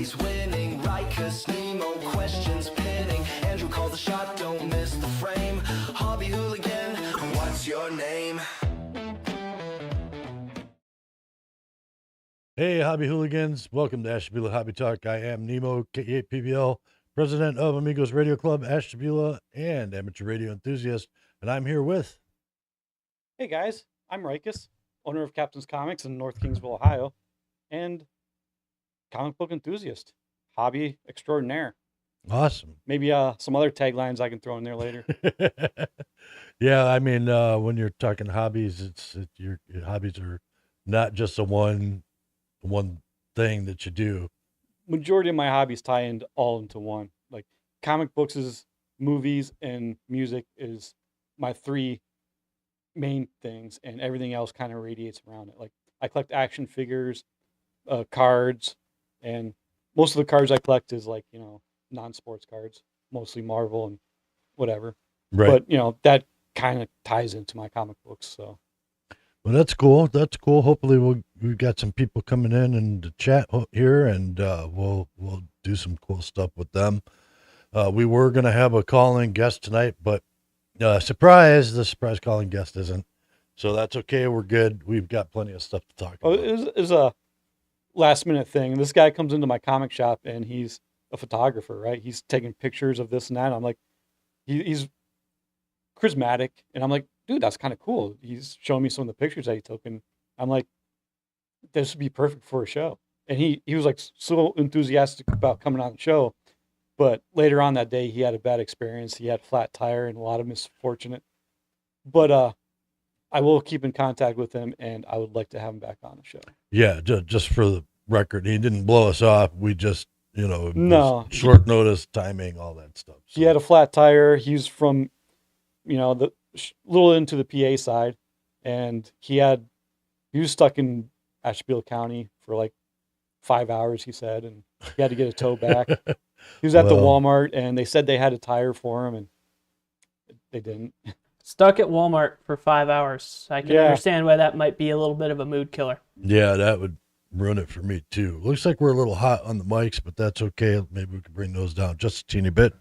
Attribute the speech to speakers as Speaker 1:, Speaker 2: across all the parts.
Speaker 1: always winning. Rykus, Nemo, questions pinning. Andrew called the shot, don't miss the frame. Hobby Hooligan, what's your name?
Speaker 2: Hey, Hobby Hooligans. Welcome to Ashtabula Hobby Talk. I am Nemo, K8PBL, president of Amigos Radio Club, Ashtabula, and amateur radio enthusiast. And I'm here with...
Speaker 3: Hey guys, I'm Rykus, owner of Captain's Comics in North Kingsville, Ohio, and comic book enthusiast, hobby extraordinaire.
Speaker 2: Awesome.
Speaker 3: Maybe some other taglines I can throw in there later.
Speaker 2: Yeah, I mean, when you're talking hobbies, your hobbies are not just a one thing that you do.
Speaker 3: Majority of my hobbies tie all into one. Like comic books is movies and music is my three main things, and everything else kind of radiates around it. Like I collect action figures, cards, and most of the cards I collect is like, non-sports cards, mostly Marvel and whatever.
Speaker 2: Right.
Speaker 3: But that kind of ties into my comic books. So
Speaker 2: well, that's cool. Hopefully we've got some people coming in and to chat here, and we'll do some cool stuff with them. We were going to have a call-in guest tonight, but the surprise calling guest isn't. So that's okay. We're good. We've got plenty of stuff to talk about.
Speaker 3: It was a last minute thing. This guy comes into my comic shop and he's a photographer, right? He's taking pictures of this and that. I'm like, he's charismatic. And I'm like, dude, that's kind of cool. He's showing me some of the pictures that he took. And I'm like, this would be perfect for a show. And he was like so enthusiastic about coming on the show. But later on that day, he had a bad experience. He had a flat tire and a lot of misfortunate. But I will keep in contact with him, and I would like to have him back on the show.
Speaker 2: Yeah, just for the record, he didn't blow us off. We just,
Speaker 3: no
Speaker 2: short notice, timing, all that stuff. So.
Speaker 3: He had a flat tire. He's from, the little into the PA side, and he was stuck in Ashtabula County for like 5 hours, he said, and he had to get a tow back. He was at the Walmart, and they said they had a tire for him, and they didn't.
Speaker 4: Stuck at Walmart for 5 hours. I can understand why that might be a little bit of a mood killer.
Speaker 2: Yeah, that would ruin it for me, too. Looks like we're a little hot on the mics, but that's okay. Maybe we can bring those down just a teeny bit.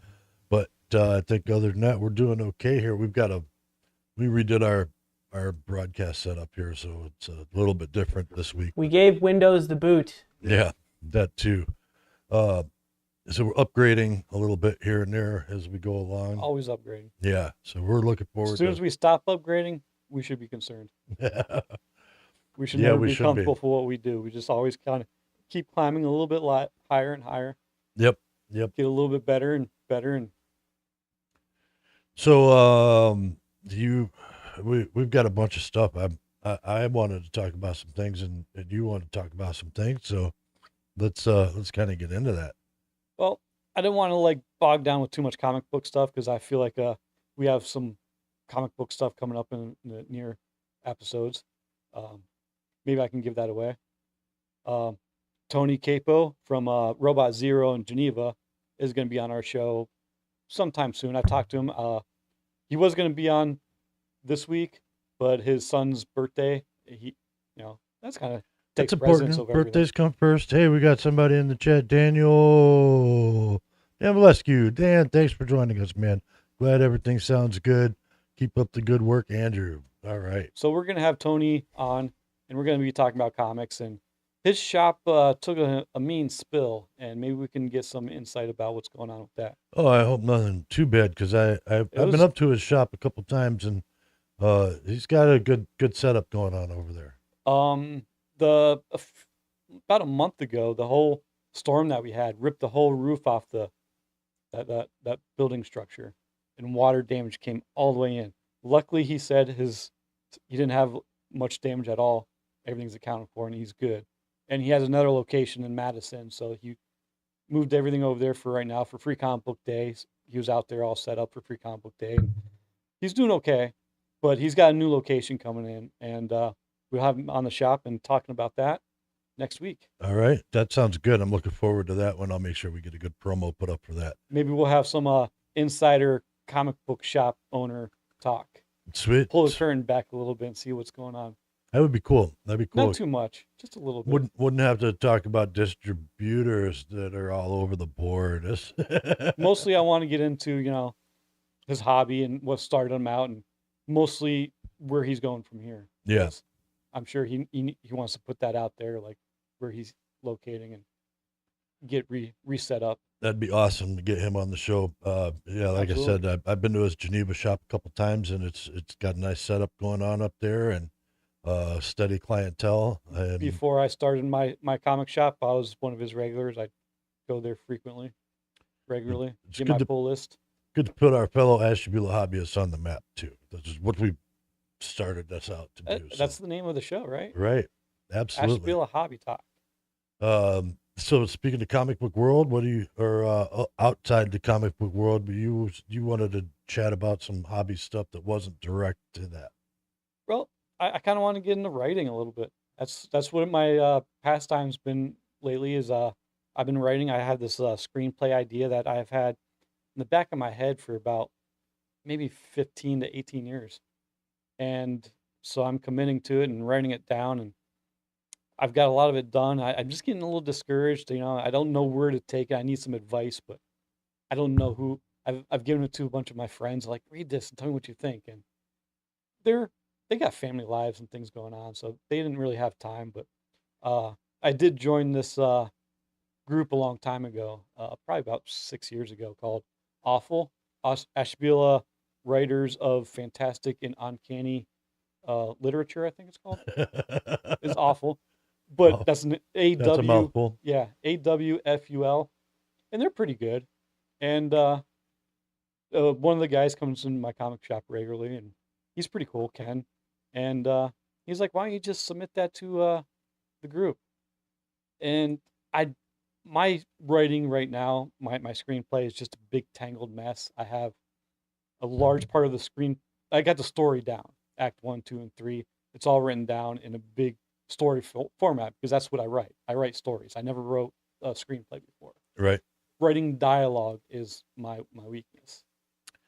Speaker 2: But I think other than that, we're doing okay here. We redid our broadcast setup here, so it's a little bit different this week.
Speaker 4: We gave Windows the boot.
Speaker 2: Yeah, that too. So we're upgrading a little bit here and there as we go along.
Speaker 3: Always upgrading.
Speaker 2: Yeah, so we're looking forward.
Speaker 3: As soon as we stop upgrading, we should be concerned. We should never be comfortable for what we do. We just always kind of keep climbing a little bit higher and higher.
Speaker 2: Yep.
Speaker 3: Get a little bit better and better. And
Speaker 2: so we've got a bunch of stuff. I wanted to talk about some things, and you want to talk about some things. So let's kind of get into that.
Speaker 3: Well, I didn't want to bog down with too much comic book stuff because I feel like we have some comic book stuff coming up in the near episodes. Maybe I can give that away. Tony Capo from Robot Zero in Geneva is going to be on our show sometime soon. I talked to him. He was going to be on this week, but his son's birthday, that's kind of takes precedence over everything.
Speaker 2: Birthdays come first. Hey, we got somebody in the chat. Dan bless you. Dan, thanks for joining us, man. Glad everything sounds good. Keep up the good work, Andrew. All right.
Speaker 3: So we're going to have Tony on, and we're going to be talking about comics. And his shop took a mean spill, and maybe we can get some insight about what's going on with that.
Speaker 2: Oh, I hope nothing too bad, because I've been up to his shop a couple times, and he's got a good setup going on over there.
Speaker 3: About a month ago, the whole storm that we had ripped the whole roof off that building structure, and water damage came all the way in. Luckily, he said he didn't have much damage at all. Everything's accounted for, and he's good. And he has another location in Madison, so he moved everything over there for right now for Free Comic Book Day. He was out there all set up for Free Comic Book Day. And he's doing okay, but he's got a new location coming in, and we'll have him on the shop and talking about that next week.
Speaker 2: All right. That sounds good. I'm looking forward to that one. I'll make sure we get a good promo put up for that.
Speaker 3: Maybe we'll have some insider comic book shop owner talk.
Speaker 2: Sweet.
Speaker 3: Pull the curtain back a little bit and see what's going on.
Speaker 2: That would be cool. That'd be cool.
Speaker 3: Not too much, just a little bit.
Speaker 2: Wouldn't have to talk about distributors that are all over the board.
Speaker 3: Mostly, I want to get into his hobby and what started him out, and mostly where he's going from here.
Speaker 2: Yeah.
Speaker 3: 'Cause I'm sure he wants to put that out there, like where he's locating and get reset up.
Speaker 2: That'd be awesome to get him on the show. Yeah, like
Speaker 3: Absolutely.
Speaker 2: I said, I've been to his Geneva shop a couple times, and it's got a nice setup going on up there, and steady clientele. And
Speaker 3: Before I started my comic shop, I was one of his regulars. I'd go there regularly,
Speaker 2: it's
Speaker 3: get
Speaker 2: good
Speaker 3: my
Speaker 2: to
Speaker 3: pull list.
Speaker 2: good to put our fellow Ashtabula hobbyists on the map too. That's just what we started this out to do.
Speaker 3: That's the name of the show, right?
Speaker 2: right, absolutely.
Speaker 3: Ashtabula Hobby Talk.
Speaker 2: So speaking of comic book world, what do you outside the comic book world? You wanted to chat about some hobby stuff that wasn't direct to that.
Speaker 3: Well, I kind of want to get into writing a little bit. That's what my pastime's been lately. Is I've been writing. I have this screenplay idea that I've had in the back of my head for about maybe 15 to 18 years, and so I'm committing to it and writing it down. And I've got a lot of it done. I'm just getting a little discouraged. I don't know where to take it. I need some advice, but I don't know who. I've given it to a bunch of my friends. Like, read this and tell me what you think. And they're they got family lives and things going on, so they didn't really have time. But I did join this group a long time ago, probably about 6 years ago, called Awful Ashtabula Writers of Fantastic and Uncanny Literature. I think it's called. It's awful, but
Speaker 2: Oh,
Speaker 3: that's an
Speaker 2: that's a
Speaker 3: AW.
Speaker 2: mouthful.
Speaker 3: Yeah, AWFUL, and they're pretty good. And one of the guys comes into my comic shop regularly, and he's pretty cool, Ken. And he's like, "Why don't you just submit that to the group?" And I, my writing right now, my screenplay is just a big tangled mess. I have a large part of the screen. I got the story down, Act 1, 2, and 3. It's all written down in a big story format because that's what I write. I write stories. I never wrote a screenplay before.
Speaker 2: Right.
Speaker 3: Writing dialogue is my weakness.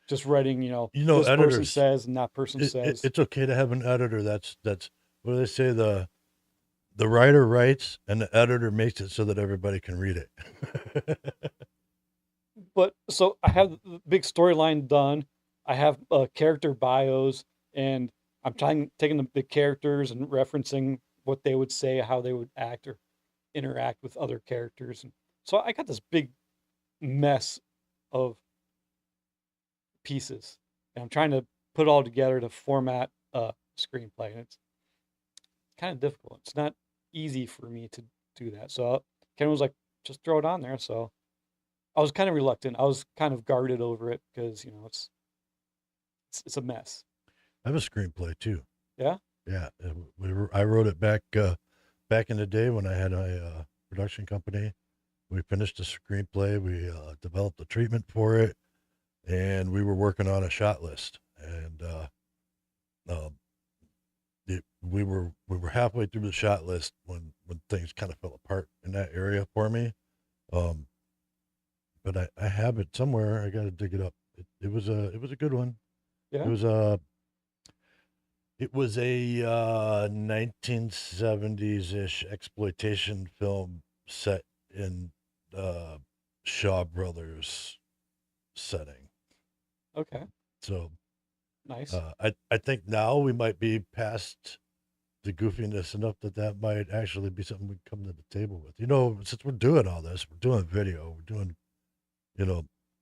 Speaker 3: Just writing, this person
Speaker 2: editors.
Speaker 3: says and that person says.
Speaker 2: It's okay to have an editor. That's what do they say? The writer writes and the editor makes it so that everybody can read it.
Speaker 3: But so I have the big storyline done. I have character bios, and I'm taking the characters and referencing what they would say, how they would act or interact with other characters. And so I got this big mess of pieces, and I'm trying to put it all together to format a screenplay, and it's kind of difficult. It's not easy for me to do that. So Ken was like, just throw it on there. So I was kind of reluctant. I was kind of guarded over it because it's a mess.
Speaker 2: I have a screenplay too.
Speaker 3: Yeah.
Speaker 2: Yeah, I wrote it back in the day when I had a production company. We finished the screenplay. We developed a treatment for it, and we were working on a shot list. And we were halfway through the shot list when things kind of fell apart in that area for me. But I have it somewhere. I got to dig it up. It was a good one.
Speaker 3: Yeah.
Speaker 2: It was a 1970s-ish exploitation film set in Shaw Brothers setting.
Speaker 3: Okay.
Speaker 2: So
Speaker 3: Nice.
Speaker 2: I think now we might be past the goofiness enough that might actually be something we can come to the table with. Since we're doing all this, we're doing video, we're doing,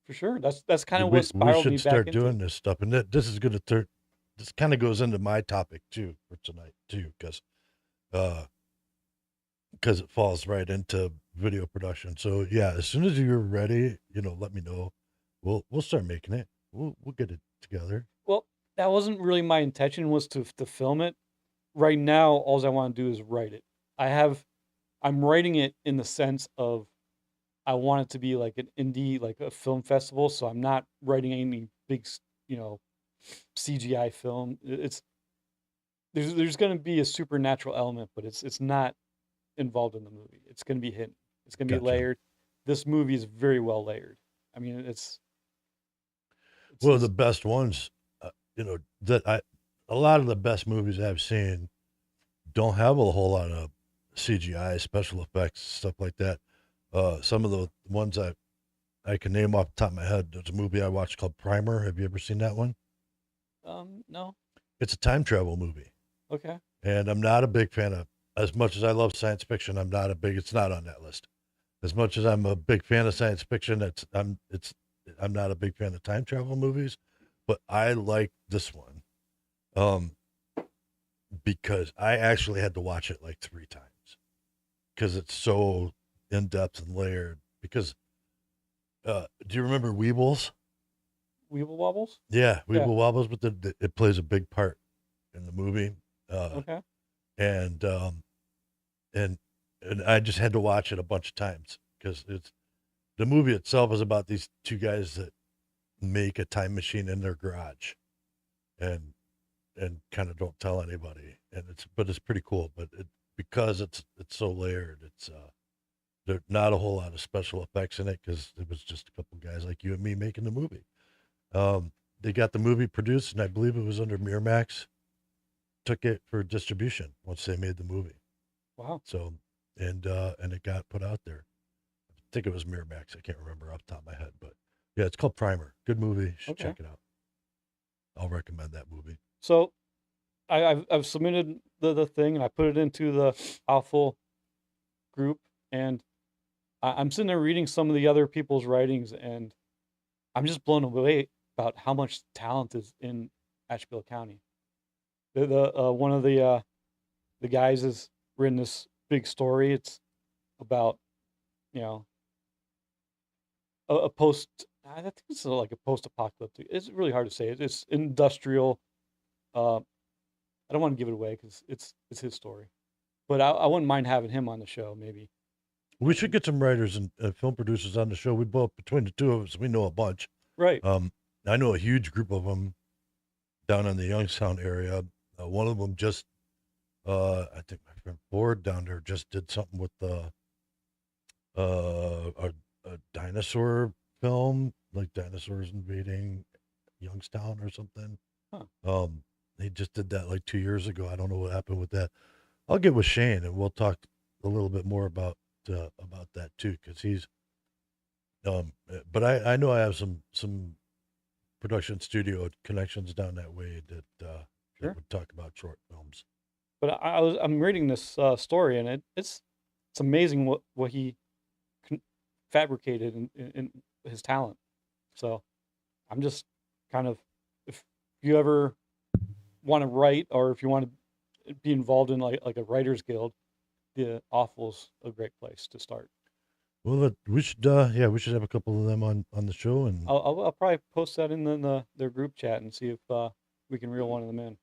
Speaker 3: For sure. That's kind of
Speaker 2: we
Speaker 3: what spiraled
Speaker 2: should
Speaker 3: me
Speaker 2: start
Speaker 3: back into
Speaker 2: doing this stuff. And this kind of goes into my topic too for tonight too, because it falls right into video production. So yeah, as soon as you're ready, let me know. We'll start making it. We'll get it together.
Speaker 3: Well, that wasn't really my intention, was to film it. Right now, all I want to do is write it. I'm writing it in the sense of I want it to be like an indie, like a film festival. So I'm not writing any big, CGI film. There's going to be a supernatural element, but it's not involved in the movie. It's going to be hidden. It's going to be
Speaker 2: Gotcha.
Speaker 3: layered. This movie is very well layered. I mean, it's
Speaker 2: Well, the best ones, a lot of the best movies I've seen don't have a whole lot of CGI, special effects, stuff like that. Some of the ones I can name off the top of my head. There's a movie I watched called Primer. Have you ever seen that one?
Speaker 3: No.
Speaker 2: It's a time travel movie,
Speaker 3: Okay.
Speaker 2: and I'm not a big fan of. As much as I love science fiction, I'm not a big. It's not on that list. As much as I'm a big fan of science fiction, I'm not a big fan of time travel movies, but I like this one, um, because I actually had to watch it like 3 times because it's so in depth and layered. Because do you remember Weebles?
Speaker 3: Weeble Wobbles?
Speaker 2: Yeah,
Speaker 3: Yeah.
Speaker 2: Weeble Wobbles, but it plays a big part in the movie.
Speaker 3: Okay.
Speaker 2: And and I just had to watch it a bunch of times because the movie itself is about these 2 guys that make a time machine in their garage, and kind of don't tell anybody, and it's pretty cool. But because it's so layered, there's not a whole lot of special effects in it because it was just a couple guys like you and me making the movie. They got the movie produced, and I believe it was under Miramax. Took it for distribution once they made the movie.
Speaker 3: Wow.
Speaker 2: So, and it got put out there. I think it was Miramax. I can't remember off the top of my head, but yeah, it's called Primer. Good movie. You should
Speaker 3: Okay.
Speaker 2: check it out. I'll recommend that movie.
Speaker 3: So I've submitted the thing and I put it into the Awful group, and I'm sitting there reading some of the other people's writings, and I'm just blown away about how much talent is in Ashtabula County. The one of the guys has written this big story. It's about, you know, a post. I think it's like a post-apocalyptic. It's really hard to say. It's industrial. I don't want to give it away because it's his story, but I wouldn't mind having him on the show maybe.
Speaker 2: We should get some writers and film producers on the show. We both, between the two of us, we know a bunch.
Speaker 3: Right.
Speaker 2: I know a huge group of them down in the Youngstown area. One of them just, I think my friend Ford down there just did something with a dinosaur film, like dinosaurs invading Youngstown or something.
Speaker 3: Huh.
Speaker 2: He just did that like 2 years ago. I don't know what happened with that. I'll get with Shane and we'll talk a little bit more about that too, because he's. But I know I have some production studio connections down that way that
Speaker 3: Sure.
Speaker 2: would talk about short films.
Speaker 3: But I'm reading this story, and it's amazing what he fabricated in his talent. So I'm just kind of, if you ever want to write or if you want to be involved in like a writers guild, the Awful's a great place to start.
Speaker 2: Well, we should we should have a couple of them on the show, and
Speaker 3: I'll probably post that in their group chat and see if we can reel one of them in.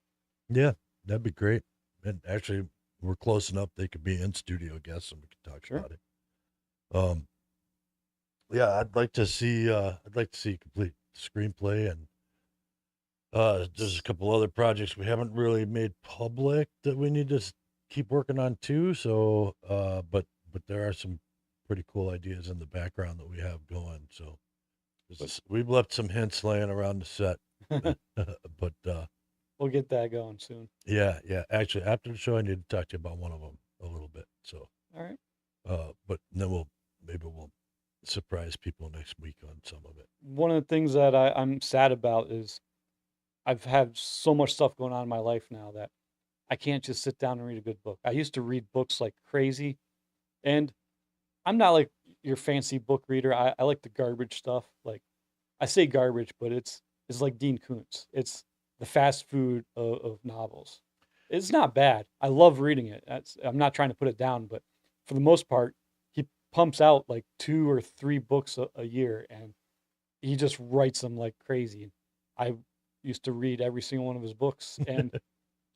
Speaker 2: yeah, that'd be great. And actually, we're close enough; they could be in studio guests, and we could talk
Speaker 3: Sure.
Speaker 2: about it. Yeah, I'd like to see complete screenplay, and there's a couple other projects we haven't really made public that we need to keep working on too. So, but there are some pretty cool ideas in the background that we have going. So, we've left some hints laying around the set, but
Speaker 3: We'll get that going soon.
Speaker 2: yeah. Actually, after the show, I need to talk to you about one of them a little bit. So,
Speaker 3: All right.
Speaker 2: but then we'll surprise people next week on some of it.
Speaker 3: One of the things that I'm sad about is I've had so much stuff going on in my life now that I can't just sit down and read a good book. I used to read books like crazy, and I'm not like your fancy book reader. I like the garbage stuff. Like, I say garbage, but it's like Dean Koontz. It's the fast food of novels. It's not bad. I love reading it. I'm not trying to put it down, but for the most part, he pumps out like 2 or 3 books a year, and he just writes them like crazy. I used to read every single one of his books, and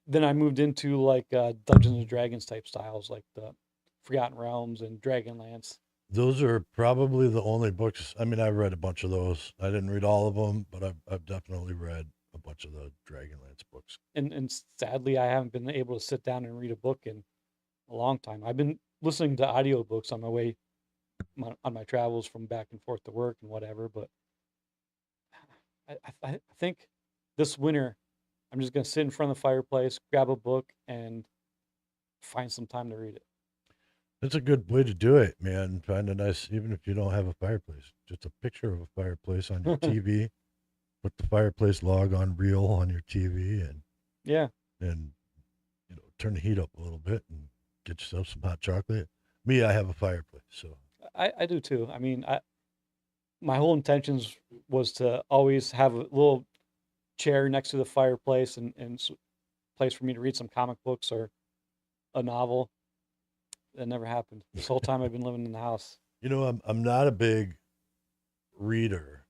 Speaker 3: then I moved into like Dungeons and Dragons type styles, like the Forgotten Realms and Dragonlance.
Speaker 2: Those are probably the only books. I mean, I've read a bunch of those. I didn't read all of them, but I've definitely read a bunch of the Dragonlance books.
Speaker 3: And sadly, I haven't been able to sit down and read a book in a long time. I've been listening to audiobooks on my way on my travels from back and forth to work and whatever. But I think this winter I'm just gonna sit in front of the fireplace, grab a book, and find some time to read it.
Speaker 2: That's a good way to do it, man. Find a nice, even if you don't have a fireplace, just a picture of a fireplace on your TV. Put the fireplace log on reel on your TV,
Speaker 3: Yeah.
Speaker 2: and turn the heat up a little bit and get yourself some hot chocolate. Me, I have a fireplace, so
Speaker 3: I do too. I mean, my whole intentions was to always have a little chair next to the fireplace and place for me to read some comic books or a novel. That never happened. This whole time I've been living in the house.
Speaker 2: I'm not a big reader,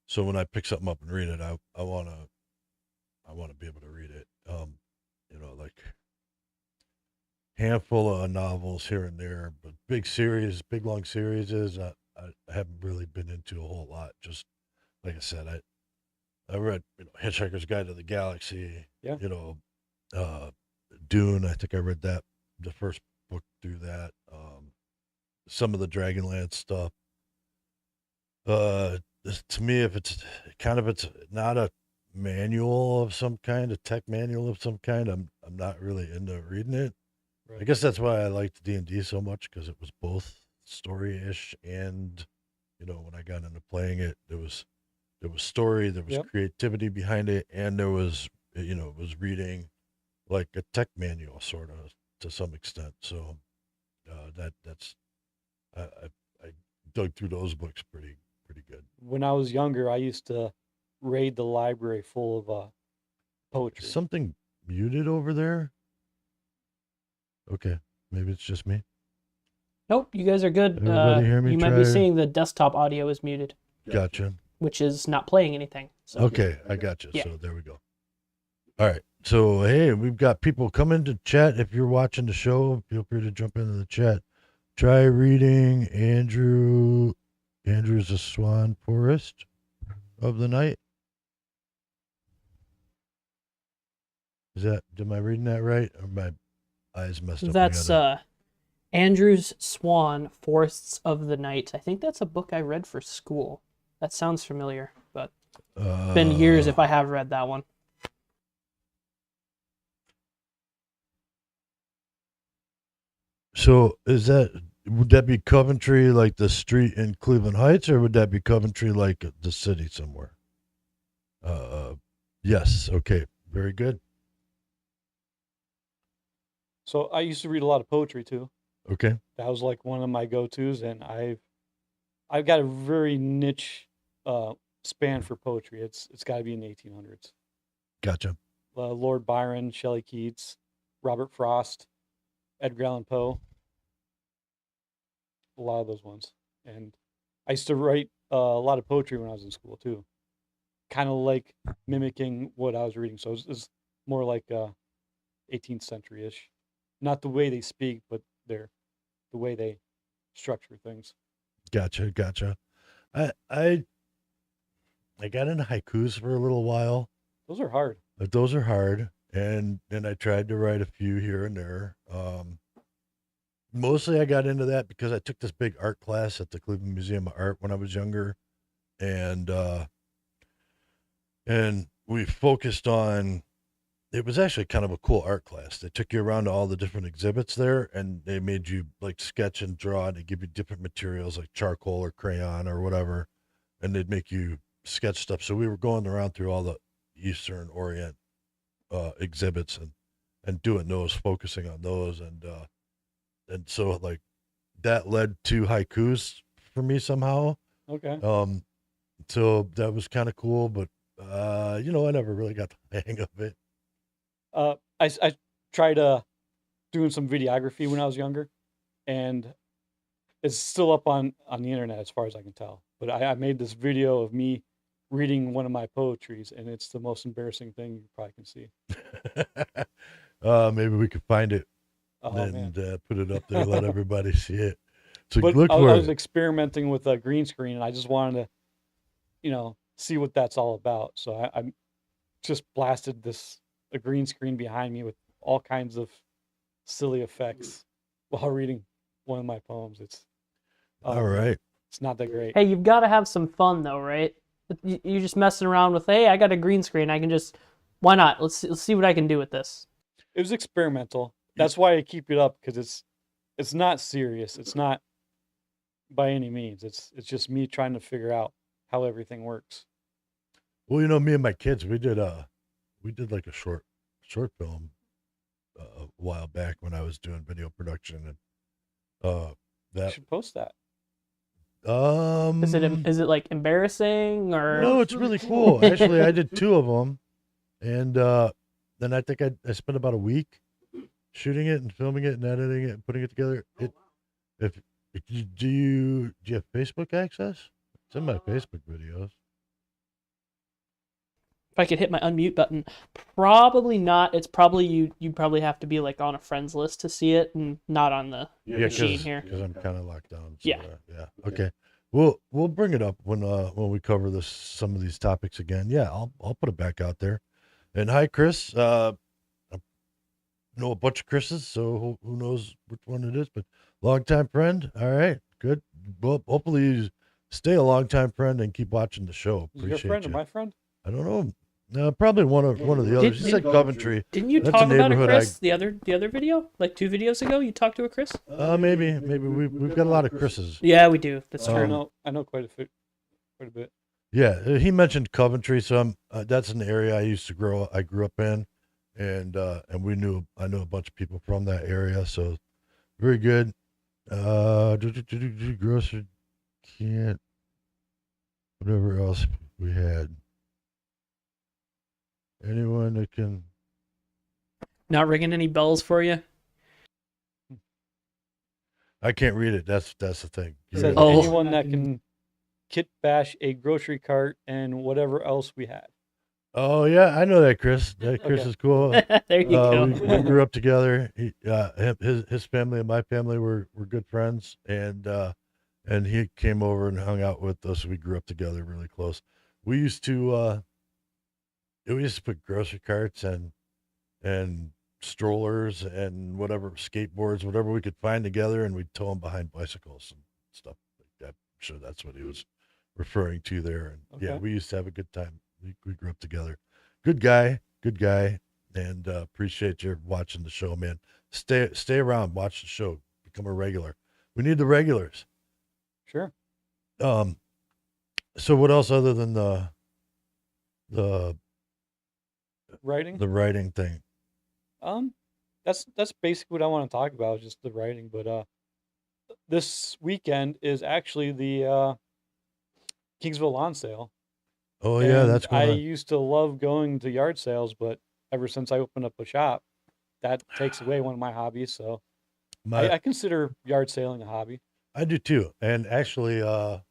Speaker 2: so when I pick something up and read it, I wanna be able to read it. Like handful of novels here and there, but big long series I haven't really been into a whole lot. Just like I said, I read Hitchhiker's Guide to the Galaxy.
Speaker 3: Yeah.
Speaker 2: Dune. I think I read the first book through that. Some of the Dragonlance stuff. To me, if it's not a manual of some kind, a tech manual of some kind, I'm not really into reading it.
Speaker 3: Right.
Speaker 2: I guess that's why I liked D&D so much, because it was both story-ish and, when I got into playing it, there was story, there was
Speaker 3: Yep.
Speaker 2: creativity behind it, and there was, it was reading like a tech manual sort of to some extent. So that's I dug through those books pretty good.
Speaker 3: When I was younger, I used to raid the library full of poetry.
Speaker 2: Is something muted over there? Okay, maybe it's just me.
Speaker 4: Nope, you guys are good.
Speaker 2: Everybody hear me?
Speaker 4: You might be
Speaker 2: Try-
Speaker 4: seeing the desktop audio is muted,
Speaker 2: Gotcha.
Speaker 4: which is not playing anything. So.
Speaker 2: Okay, I got you.
Speaker 4: Yeah.
Speaker 2: So there we go. All right. So hey, we've got people coming to chat. If you're watching the show, feel free to jump into the chat. Try reading Andrew. Andrew's a Swan Forest of the Night. Am I reading that right? Or my eyes messed up?
Speaker 4: That's Andrew's Swan, Forests of the Night. I think that's a book I read for school. That sounds familiar, but it's been years if I have read that one.
Speaker 2: So would that be Coventry, like the street in Cleveland Heights, or would that be Coventry, like the city somewhere? Yes. Okay. Very good.
Speaker 3: So I used to read a lot of poetry too.
Speaker 2: Okay.
Speaker 3: That was like one of my go-tos, and I've got a very niche span for poetry. It's got to be in the 1800s.
Speaker 2: Gotcha.
Speaker 3: Lord Byron, Shelley Keats, Robert Frost, Edgar Allan Poe. A lot of those ones. And I used to write a lot of poetry when I was in school too. Kind of like mimicking what I was reading. So it's more like 18th century-ish. Not the way they speak, but the way they structure things.
Speaker 2: Gotcha. I got into haikus for a little while.
Speaker 3: Those are hard.
Speaker 2: But those are hard, and then I tried to write a few here and there. Mostly I got into that because I took this big art class at the Cleveland Museum of Art when I was younger, and we focused on. It was actually kind of a cool art class. They took you around to all the different exhibits there, and they made you like sketch and draw, and they give you different materials like charcoal or crayon or whatever, and they'd make you sketch stuff. So we were going around through all the Eastern Orient exhibits and doing those, focusing on those, and so like that led to haikus for me somehow.
Speaker 3: Okay.
Speaker 2: So that was kind of cool, but I never really got the hang of it.
Speaker 3: I tried doing some videography when I was younger, and it's still up on the internet as far as I can tell. But I made this video of me reading one of my poetries, and it's the most embarrassing thing you probably can see.
Speaker 2: Maybe we could find it and put it up there, let everybody see it. So
Speaker 3: But
Speaker 2: look
Speaker 3: I
Speaker 2: for
Speaker 3: was
Speaker 2: it.
Speaker 3: experimenting with a green screen, and I just wanted to, see what that's all about. So I just blasted a green screen behind me with all kinds of silly effects while reading one of my poems. It's
Speaker 2: All right.
Speaker 3: It's not that great.
Speaker 4: Hey, you've got to have some fun though, right? You're just messing around with, hey, I got a green screen. I can just, why not? Let's see what I can do with this.
Speaker 3: It was experimental. That's why I keep it up, because it's not serious. It's not by any means. It's just me trying to figure out how everything works.
Speaker 2: Well, me and my kids, we did like a short film a while back when I was doing video production, and
Speaker 3: You
Speaker 2: that
Speaker 3: should post that.
Speaker 4: Is it like embarrassing or?
Speaker 2: no, it's really cool. Actually, I did 2 of them, and then I think I spent about a week shooting it and filming it and editing it and putting it together. If do you have Facebook access? It's in my Facebook videos.
Speaker 4: If I could hit my unmute button, probably not. It's probably you probably have to be like on a friends list to see it, and not on the machine here.
Speaker 2: Because I'm kind of locked down. So,
Speaker 4: Yeah.
Speaker 2: yeah. Okay. We'll bring it up when we cover some of these topics again. Yeah, I'll put it back out there. And hi, Chris. I know a bunch of Chris's, so who knows which one it is, but longtime friend. All right, good. Well, hopefully you stay a longtime friend and keep watching the show.
Speaker 3: Is your friend or my friend?
Speaker 2: I don't know. Probably one of the others. He said Coventry.
Speaker 4: Didn't you
Speaker 2: That's
Speaker 4: talk
Speaker 2: a
Speaker 4: about a
Speaker 2: neighborhood
Speaker 4: Chris the other video, like 2 videos ago? You talked to a Chris?
Speaker 2: Maybe we've got a lot of Chris's.
Speaker 4: Yeah, we do. That's
Speaker 3: I
Speaker 4: true.
Speaker 3: know quite a bit.
Speaker 2: Yeah, he mentioned Coventry, so that's an area I grew up in, and I know a bunch of people from that area, so very good. Grocery can't, whatever else we had. Anyone that can.
Speaker 4: Not ringing any bells for you?
Speaker 2: I can't read it. That's the thing.
Speaker 3: It says
Speaker 4: Oh.
Speaker 3: anyone that can kit bash a grocery cart and whatever else we had.
Speaker 2: Oh yeah, I know that Chris. That Chris
Speaker 3: Okay.
Speaker 2: is cool.
Speaker 4: There you go.
Speaker 2: We grew up together. His family and my family were good friends, and he came over and hung out with us. We grew up together, really close. We used to put grocery carts and strollers and whatever, skateboards, whatever we could find together, and we'd tow them behind bicycles and stuff like that. I'm sure that's what he was referring to there. And yeah,
Speaker 3: Okay.
Speaker 2: we used to have a good time. We grew up together. Good guy, and appreciate you watching the show, man. Stay around, watch the show, become a regular. We need the regulars.
Speaker 3: Sure.
Speaker 2: So what else other than the
Speaker 3: Writing.
Speaker 2: writing thing?
Speaker 3: That's basically what I want to talk about, is just the writing. But this weekend is actually the Kingsville lawn sale.
Speaker 2: Oh yeah,
Speaker 3: And
Speaker 2: that's
Speaker 3: I
Speaker 2: going on.
Speaker 3: used to love going to yard sales, but ever since I opened up a shop, that takes away one of my hobbies. So I consider yard sailing a hobby.
Speaker 2: I do too. And actually, I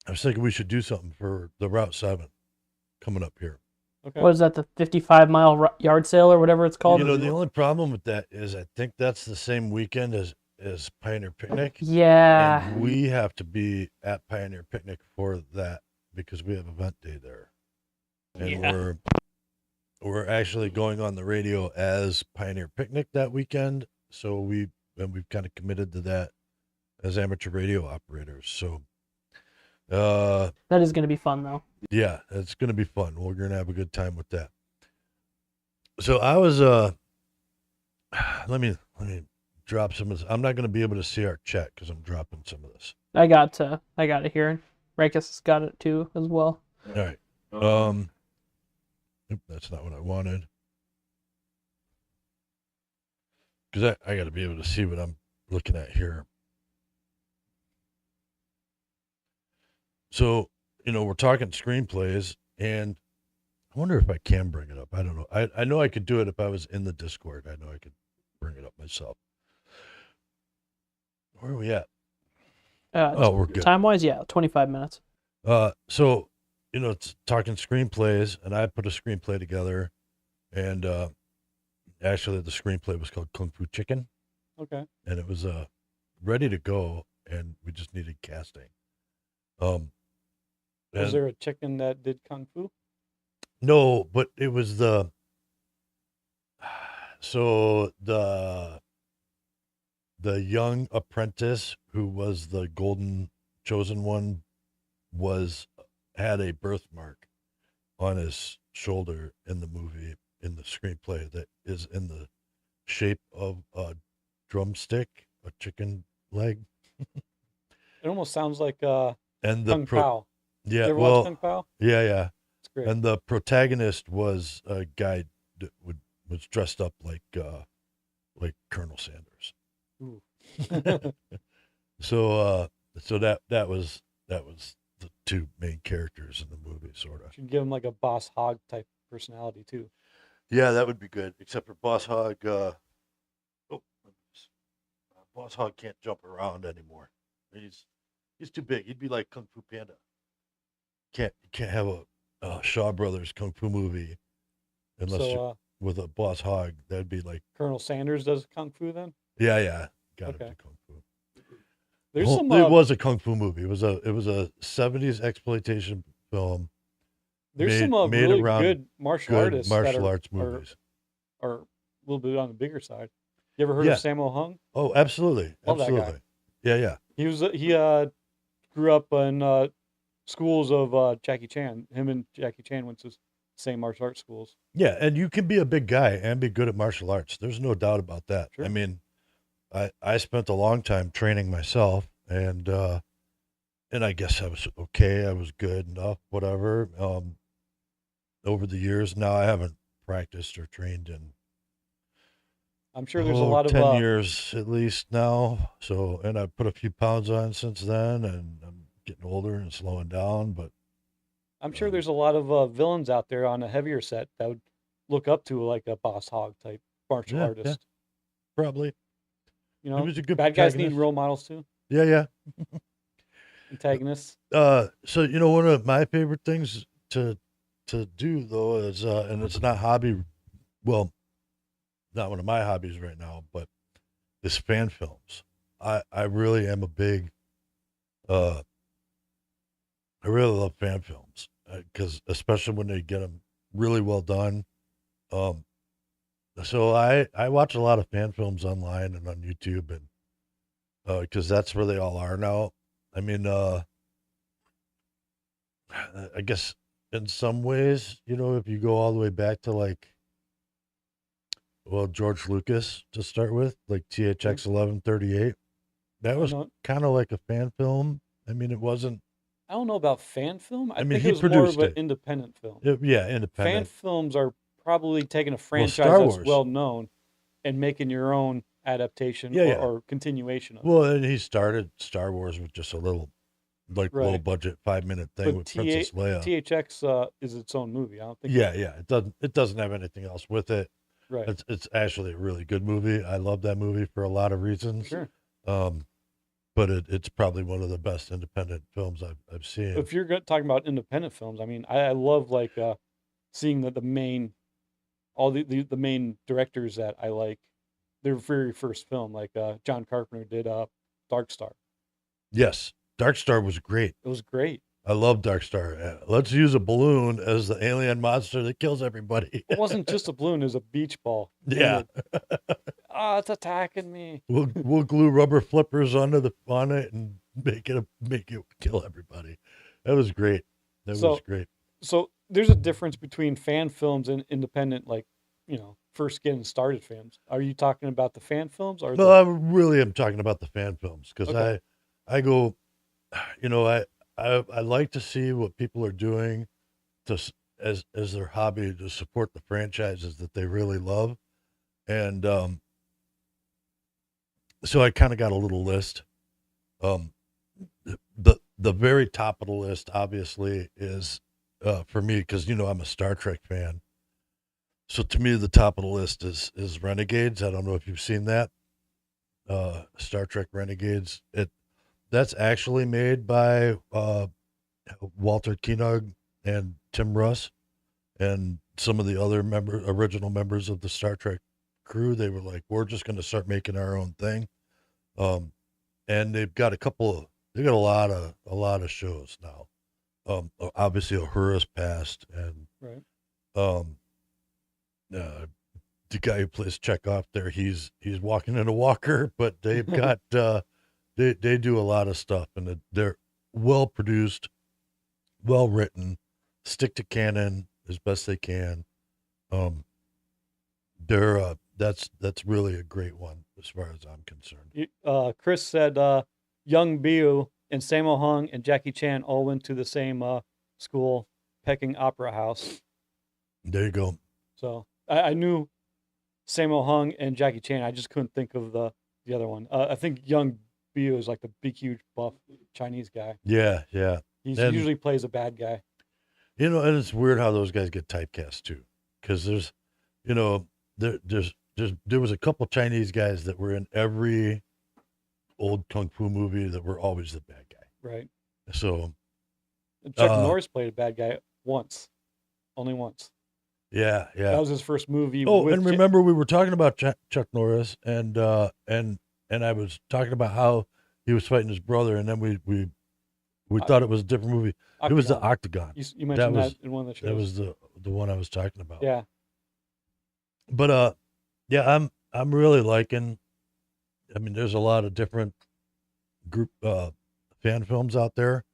Speaker 2: was thinking we should do something for the Route 7 coming up here.
Speaker 3: Okay.
Speaker 4: What is that, the 55-mile yard sale or whatever it's called?
Speaker 2: The only problem with that is I think that's the same weekend as Pioneer Picnic.
Speaker 4: Yeah.
Speaker 2: And we have to be at Pioneer Picnic for that because we have event day there. And
Speaker 4: Yeah.
Speaker 2: we're actually going on the radio as Pioneer Picnic that weekend. So we've kind of committed to that as amateur radio operators. So
Speaker 4: That is going to be fun, though.
Speaker 2: yeah, it's going to be fun. We're going to have a good time with that. So I was let me drop some of this. I'm not going to be able to see our chat because I'm dropping some of this.
Speaker 4: I got it here. Rykus has got it too as well.
Speaker 2: All right. That's not what I wanted. Because I got to be able to see what I'm looking at here. So, we're talking screenplays, and I wonder if I can bring it up. I don't know. I know I could do it if I was in the Discord. I know I could bring it up myself. Where are we at? We're good.
Speaker 4: Time-wise, yeah, 25 minutes.
Speaker 2: So, it's talking screenplays, and I put a screenplay together, and actually the screenplay was called Kung Fu Chicken,
Speaker 3: Okay.
Speaker 2: and it was ready to go, and we just needed casting.
Speaker 3: Was
Speaker 2: And-
Speaker 3: there a chicken that did kung fu?
Speaker 2: No, but it was the young apprentice who was the golden chosen one had a birthmark on his shoulder in the movie, in the screenplay that is in the shape of a drumstick, a chicken leg,
Speaker 3: It almost sounds like
Speaker 2: and
Speaker 3: Kung Pao.
Speaker 2: yeah,
Speaker 3: You ever
Speaker 2: well,
Speaker 3: watch Kung Pao?
Speaker 2: yeah,
Speaker 3: It's great.
Speaker 2: and the protagonist was a guy that was dressed up like Colonel Sanders.
Speaker 3: Ooh.
Speaker 2: So that was the two main characters in the movie, sort of.
Speaker 3: Should give him like a Boss Hog type personality too.
Speaker 2: Yeah, that would be good. Except for Boss Hog. Boss Hog can't jump around anymore. He's too big. He'd be like Kung Fu Panda. You can't have a Shaw Brothers Kung Fu movie unless
Speaker 3: So
Speaker 2: with a Boss Hog. That'd be like,
Speaker 3: Colonel Sanders does Kung Fu then?
Speaker 2: yeah, gotta
Speaker 3: Okay.
Speaker 2: be Kung Fu.
Speaker 3: There's
Speaker 2: Well,
Speaker 3: some
Speaker 2: it was a Kung Fu movie. It was a 70s exploitation film.
Speaker 3: there's some
Speaker 2: made
Speaker 3: really
Speaker 2: around
Speaker 3: good martial
Speaker 2: good
Speaker 3: artists
Speaker 2: martial
Speaker 3: that
Speaker 2: arts movies.
Speaker 3: are a little bit on the bigger side. You ever heard
Speaker 2: Yeah.
Speaker 3: of Sammo Hung?
Speaker 2: Oh, absolutely,
Speaker 3: Love that guy.
Speaker 2: absolutely. Yeah.
Speaker 3: He grew up in schools of Jackie Chan. Him and Jackie Chan went to the same martial arts schools.
Speaker 2: Yeah, and you can be a big guy and be good at martial arts. There's no doubt about that.
Speaker 3: Sure.
Speaker 2: I mean, I spent a long time training myself, and I guess I was okay. I was good enough, whatever. Over the years, now I haven't practiced or trained in
Speaker 3: I'm sure there's a lot of
Speaker 2: 10 years at least now. So, and I put a few pounds on since then, and I'm getting older and slowing down. But
Speaker 3: I'm sure there's a lot of villains out there on a heavier set that would look up to like a Boss Hog type martial
Speaker 2: Yeah,
Speaker 3: artist.
Speaker 2: probably,
Speaker 3: You know,
Speaker 2: was a good
Speaker 3: bad guys need
Speaker 2: protagonist.
Speaker 3: role models too.
Speaker 2: yeah.
Speaker 3: Antagonists.
Speaker 2: So one of my favorite things to do though is and it's not hobby, well, not one of my hobbies right now, but is fan films. I really am a big I really love fan films because especially when they get them really well done. So I watch a lot of fan films online and on YouTube, and because that's where they all are now. I mean, I guess in some ways, if you go all the way back to like, well, George Lucas to start with, like THX 1138, that was
Speaker 3: No,
Speaker 2: kind of like a fan film. I mean, it wasn't.
Speaker 3: I don't know about fan film. I
Speaker 2: I mean,
Speaker 3: think
Speaker 2: he
Speaker 3: it was more of
Speaker 2: produced
Speaker 3: an
Speaker 2: it.
Speaker 3: independent film.
Speaker 2: Yeah,
Speaker 3: Fan
Speaker 2: independent.
Speaker 3: films are probably taking a
Speaker 2: Well,
Speaker 3: franchise
Speaker 2: Star
Speaker 3: that's
Speaker 2: Wars.
Speaker 3: well known and making your own adaptation
Speaker 2: Yeah, yeah.
Speaker 3: or continuation of it.
Speaker 2: Well, and he started Star Wars with just a little, like low
Speaker 3: Right.
Speaker 2: budget 5-minute thing
Speaker 3: But
Speaker 2: with Princess Leia.
Speaker 3: THX is its own movie. I don't think.
Speaker 2: Yeah, it doesn't have anything else with it.
Speaker 3: Right.
Speaker 2: It's actually a really good movie. I love that movie for a lot of reasons.
Speaker 3: Sure.
Speaker 2: But it's probably one of the best independent films I've seen.
Speaker 3: If you're talking about independent films, I mean, I love like seeing that the main, all the main directors that I like, their very first film, like John Carpenter did Dark Star.
Speaker 2: Yes, Dark Star was great.
Speaker 3: It was great.
Speaker 2: I love Dark Star. Let's use a balloon as the alien monster that kills everybody.
Speaker 3: It wasn't just a balloon; it was a beach ball.
Speaker 2: Yeah.
Speaker 3: It's attacking me.
Speaker 2: We'll glue rubber flippers on it and make it kill everybody. That was great. That
Speaker 3: So-
Speaker 2: was great.
Speaker 3: So there's a difference between fan films and independent, like first getting started films. Are you talking about the fan films or
Speaker 2: No, I really am talking about the fan films because
Speaker 3: Okay.
Speaker 2: I go, I like to see what people are doing as their hobby to support the franchises that they really love, and so I kind of got a little list. The very top of the list, obviously, is for me because I'm a Star Trek fan. So to me, the top of the list is Renegades. I don't know if you've seen that. Star Trek Renegades. That's actually made by Walter Koenig and Tim Russ and some of the other original members of the Star Trek crew. They were like, we're just going to start making our own thing. And they've got a lot of shows now. Obviously Uhura's passed, and
Speaker 3: right?
Speaker 2: the guy who plays Chekhov there, he's walking in a walker, but they've got they do a lot of stuff, and they're well produced, well written, stick to canon as best they can. That's really a great one as far as I'm concerned.
Speaker 3: Chris said Young Biu and Sammo Hung and Jackie Chan all went to the same school, Peking Opera House.
Speaker 2: There you go.
Speaker 3: So I knew Sammo Hung and Jackie Chan. I just couldn't think of the other one. I think Young Biu is like the big, huge, buff Chinese guy.
Speaker 2: Yeah.
Speaker 3: He
Speaker 2: And-
Speaker 3: usually plays a bad guy.
Speaker 2: You know, and it's weird how those guys get typecast too, because there's, you know, there was a couple Chinese guys that were in every old kung fu movie that were always the bad guy.
Speaker 3: Right.
Speaker 2: So
Speaker 3: Chuck Norris played a bad guy once, only once.
Speaker 2: yeah.
Speaker 3: That was his first movie.
Speaker 2: Oh,
Speaker 3: with
Speaker 2: and remember we were talking about Chuck Norris, and I was talking about how he was fighting his brother, and then we thought it was a different movie. It was the Octagon.
Speaker 3: You mentioned that in one of the shows.
Speaker 2: That was the one I was talking about.
Speaker 3: Yeah.
Speaker 2: But yeah, I'm really liking. I mean, there's a lot of different group fan films out there.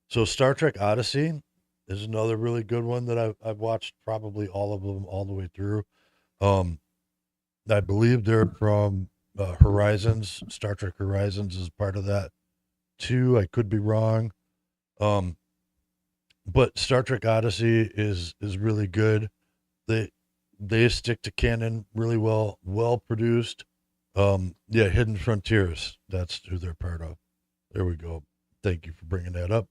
Speaker 2: So Star Trek Odyssey is another really good one that I've watched probably all of them all the way through. I believe they're from Horizons. Star Trek Horizons is part of that too. I could be wrong. But Star Trek Odyssey is really good. They stick to canon really well produced. Yeah, Hidden Frontiers, that's who they're part of. There we go. Thank you for bringing that up.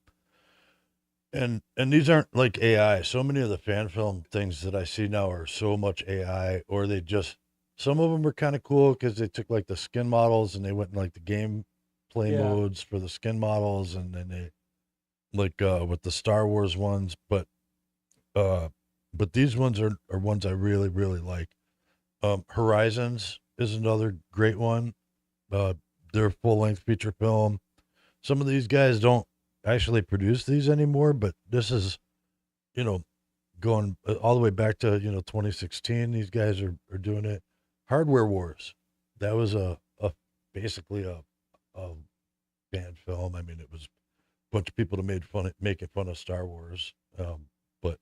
Speaker 2: And these aren't like AI. So many of the fan film things that I see now are so much AI, or they just, some of them were kind of cool because they took like the skin models and they went in like the game play modes for the skin models, and then they like with the Star Wars ones, but these ones are ones I really, really like. Horizons is another great one. They're full-length feature film. Some of these guys don't actually produce these anymore, but this is, you know, going all the way back to, 2016. These guys are doing it. Hardware Wars. That was basically a fan film. I mean, it was a bunch of people that making fun of Star Wars. But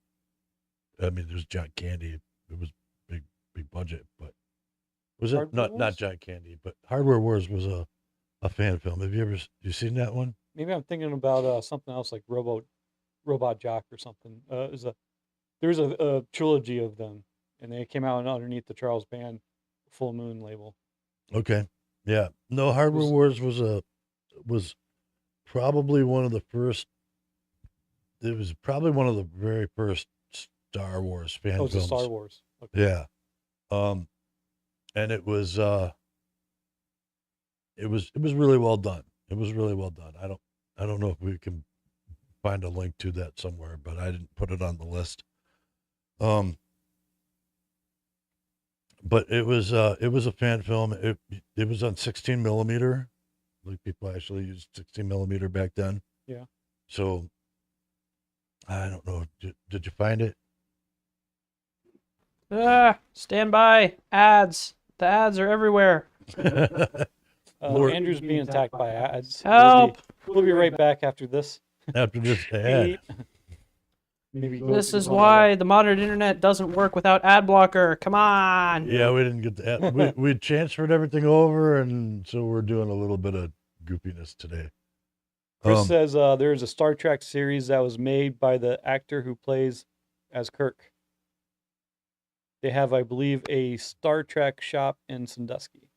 Speaker 2: I mean, there's John Candy. It was big budget, but was it not John Candy, but Hardware Wars was a fan film. Have you seen that one?
Speaker 3: Maybe I'm thinking about something else like Robot Jock or something. There's a trilogy of them, and they came out underneath the Charles Band Full Moon label.
Speaker 2: Okay, yeah. No, Hardware Wars was probably one of the first. It was probably one of the very first Star Wars fan films.
Speaker 3: Oh, it's Star Wars. Okay.
Speaker 2: Yeah. And it was really well done. It was really well done. I don't know if we can find a link to that somewhere, but I didn't put it on the list. But it was a fan film. It was on 16 millimeter. Like people actually used 16 millimeter back then.
Speaker 3: Yeah.
Speaker 2: So I don't know. Did you find it?
Speaker 4: Stand by. Ads. The ads are everywhere.
Speaker 3: Andrew's being attacked by ads.
Speaker 4: Help!
Speaker 3: We'll be right back after this.
Speaker 2: After this ad.
Speaker 3: Maybe
Speaker 4: This is why the modern internet doesn't work without ad blocker. Come on.
Speaker 2: Yeah, we didn't get the ad. We transferred everything over, and so we're doing a little bit of goofiness today.
Speaker 3: Chris says there's a Star Trek series that was made by the actor who plays as Kirk. They have, I believe, a Star Trek shop in Sandusky.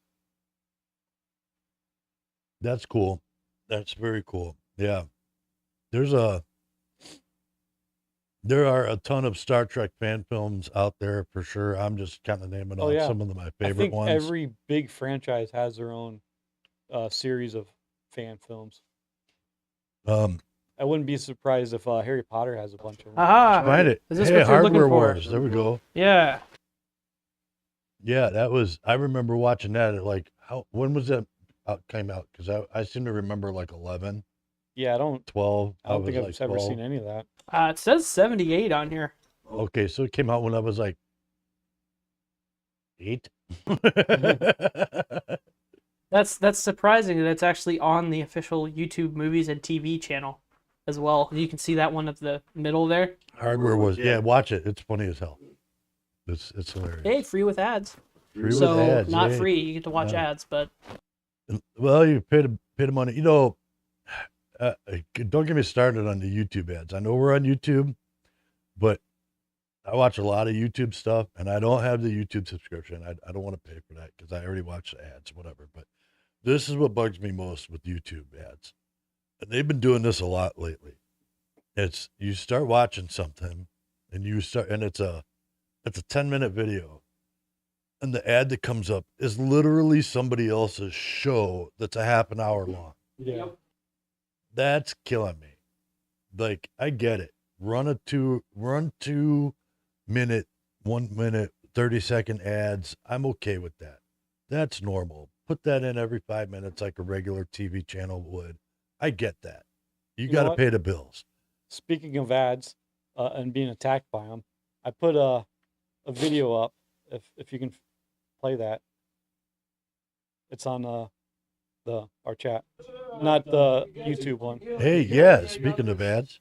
Speaker 2: That's cool. That's very cool. Yeah. There are a ton of Star Trek fan films out there for sure. I'm just kind of naming off some of my favorite ones.
Speaker 3: Every big franchise has their own series of fan films. I wouldn't be surprised if Harry Potter has a bunch of them.
Speaker 4: Aha!
Speaker 2: Find it.
Speaker 4: Is this
Speaker 2: Hey,
Speaker 4: what you're looking
Speaker 2: Hardware
Speaker 4: for?
Speaker 2: Wars. There we go.
Speaker 4: Yeah.
Speaker 2: Yeah, that was. I remember watching that at like when was that came out? Because I seem to remember like 11,
Speaker 3: Yeah,
Speaker 2: 12.
Speaker 3: I don't think I've
Speaker 2: like
Speaker 3: ever
Speaker 2: 12.
Speaker 3: seen any of that.
Speaker 4: It says 78 on here.
Speaker 2: Okay, so it came out when I was like 8.
Speaker 4: That's surprising that it's actually on the official YouTube movies and TV channel as well. You can see that one at the middle there.
Speaker 2: Hardware was. Yeah, watch it. It's funny as hell. It's hilarious.
Speaker 4: Hey, free with ads.
Speaker 2: Free with
Speaker 4: So
Speaker 2: ads,
Speaker 4: not
Speaker 2: yay.
Speaker 4: free. You get to watch
Speaker 2: Yeah.
Speaker 4: ads, but
Speaker 2: Well, you pay the money. You know, don't get me started on the YouTube ads. I know we're on YouTube, but I watch a lot of YouTube stuff, and I don't have the YouTube subscription. I don't want to pay for that because I already watch the ads, whatever. But this is what bugs me most with YouTube ads. And they've been doing this a lot lately. It's you start watching something, and it's a 10-minute video, and the ad that comes up is literally somebody else's show that's a half an hour long.
Speaker 3: Yeah.
Speaker 2: That's killing me. Like, I get it. Run 2-minute, 1 minute, 30-second ads. I'm okay with that. That's normal. Put that in every 5 minutes like a regular TV channel would. I get that. You
Speaker 3: know
Speaker 2: got to
Speaker 3: what?
Speaker 2: pay the bills.
Speaker 3: Speaking of ads and being attacked by them, I put a video up. If you can play that, it's on our chat, not the YouTube one.
Speaker 2: Hey, yeah, speaking of ads,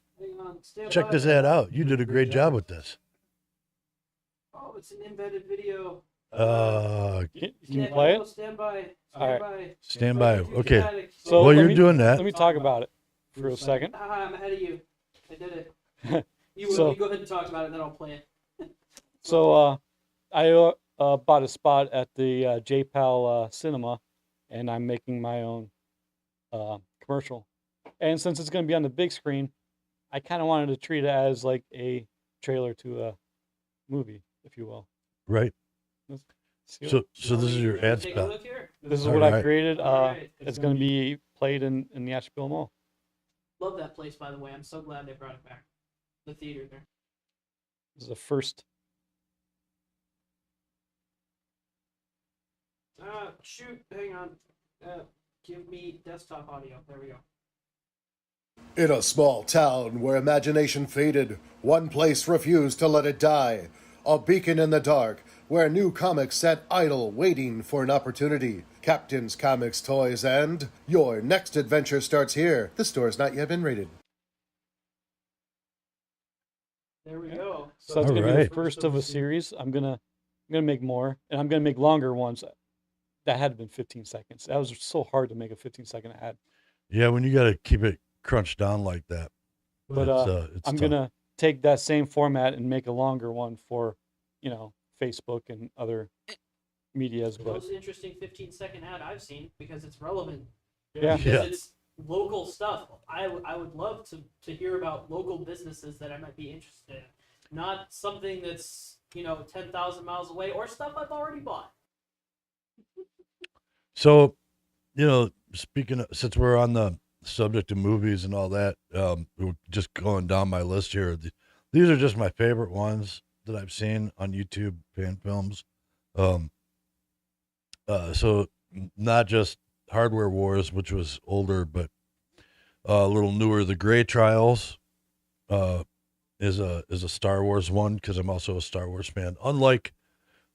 Speaker 2: check this ad out. You did a great job with this.
Speaker 4: Oh, it's an embedded video.
Speaker 2: Can
Speaker 3: you play it?
Speaker 4: Stand by.
Speaker 3: All
Speaker 2: stand by. Okay.
Speaker 3: So
Speaker 2: While
Speaker 3: let
Speaker 2: you're
Speaker 3: me-
Speaker 2: doing that,
Speaker 3: Let me talk about it for a second.
Speaker 4: I'm ahead of you. I did it. You
Speaker 3: So-
Speaker 4: go ahead and talk about it, and then I'll play it.
Speaker 3: So I bought a spot at the JPAL Cinema, and I'm making my own commercial. And since it's going to be on the big screen, I kind of wanted to treat it as like a trailer to a movie, if you will.
Speaker 2: right?
Speaker 3: See
Speaker 2: So this is your ad
Speaker 4: Take a
Speaker 2: spot.
Speaker 4: look here.
Speaker 3: this is
Speaker 2: All
Speaker 3: what I
Speaker 2: right.
Speaker 3: created.
Speaker 4: All right.
Speaker 3: It's going to be played in the Ashtabula Mall.
Speaker 4: Love that place, by the way. I'm so glad they brought it back. The theater there.
Speaker 3: This is the first.
Speaker 4: Shoot. Hang on. Give me desktop audio. There we go.
Speaker 5: In a small town where imagination faded, one place refused to let it die. A beacon in the dark where new comics sat idle waiting for an opportunity. Captain's Comics Toys and your next adventure starts here. The store's not yet been rated.
Speaker 4: There we go.
Speaker 3: So that's going to be
Speaker 2: Alright.
Speaker 3: the first of a series. I'm gonna make more, and I'm gonna make longer ones. That had been 15 seconds. That was so hard to make a 15-second ad.
Speaker 2: Yeah, when you got to keep it crunched down like that.
Speaker 3: But
Speaker 2: it's
Speaker 3: I'm
Speaker 2: tough.
Speaker 3: gonna take that same format and make a longer one for, Facebook and other medias.
Speaker 4: The
Speaker 3: But
Speaker 4: most interesting 15-second ad I've seen because it's relevant.
Speaker 3: yeah,
Speaker 4: Because
Speaker 2: Yeah.
Speaker 4: it's local stuff. I would love to hear about local businesses that I might be interested in. Not something that's, 10,000 miles away or stuff I've already bought.
Speaker 2: So, speaking of, since we're on the subject of movies and all that, we're just going down my list here. These are just my favorite ones that I've seen on YouTube fan films. So not just Hardware Wars, which was older, but a little newer. The Gray Trials is a Star Wars one because I'm also a Star Wars fan. Unlike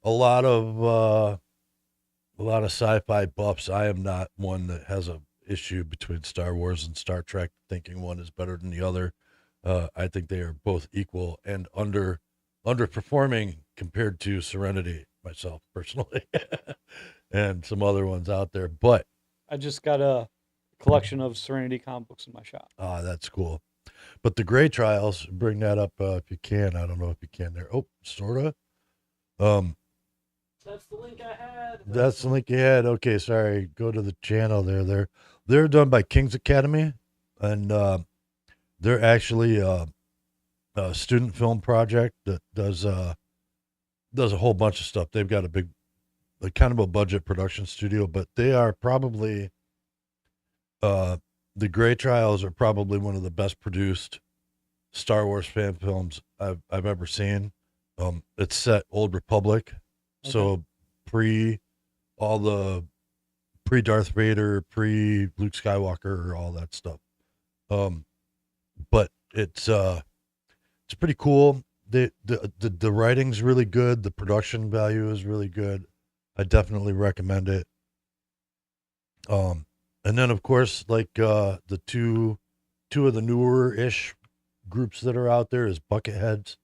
Speaker 2: a lot of sci-fi buffs, I am not one that has a issue between Star Wars and Star Trek, thinking one is better than the other. I think they are both equal and underperforming compared to Serenity, myself personally, and some other ones out there. But
Speaker 3: I just got a collection of Serenity comic books in my shop.
Speaker 2: that's cool. But the Gray Trials, bring that up if you can. I don't know if you can there. Oh, sorta.
Speaker 4: That's the link I had.
Speaker 2: That's the link you had. Okay, sorry. Go to the channel there. They're done by King's Academy, and they're actually a student film project that does a whole bunch of stuff. They've got a big, kind of a budget production studio, but they are probably the Gray Trials are probably one of the best produced Star Wars fan films I've ever seen. It's set Old Republic. So all the pre Darth Vader, pre Luke Skywalker, all that stuff. But it's pretty cool. The writing's really good. The production value is really good. I definitely recommend it. And then of course, like the two of the newer ish groups that are out there is Bucketheads.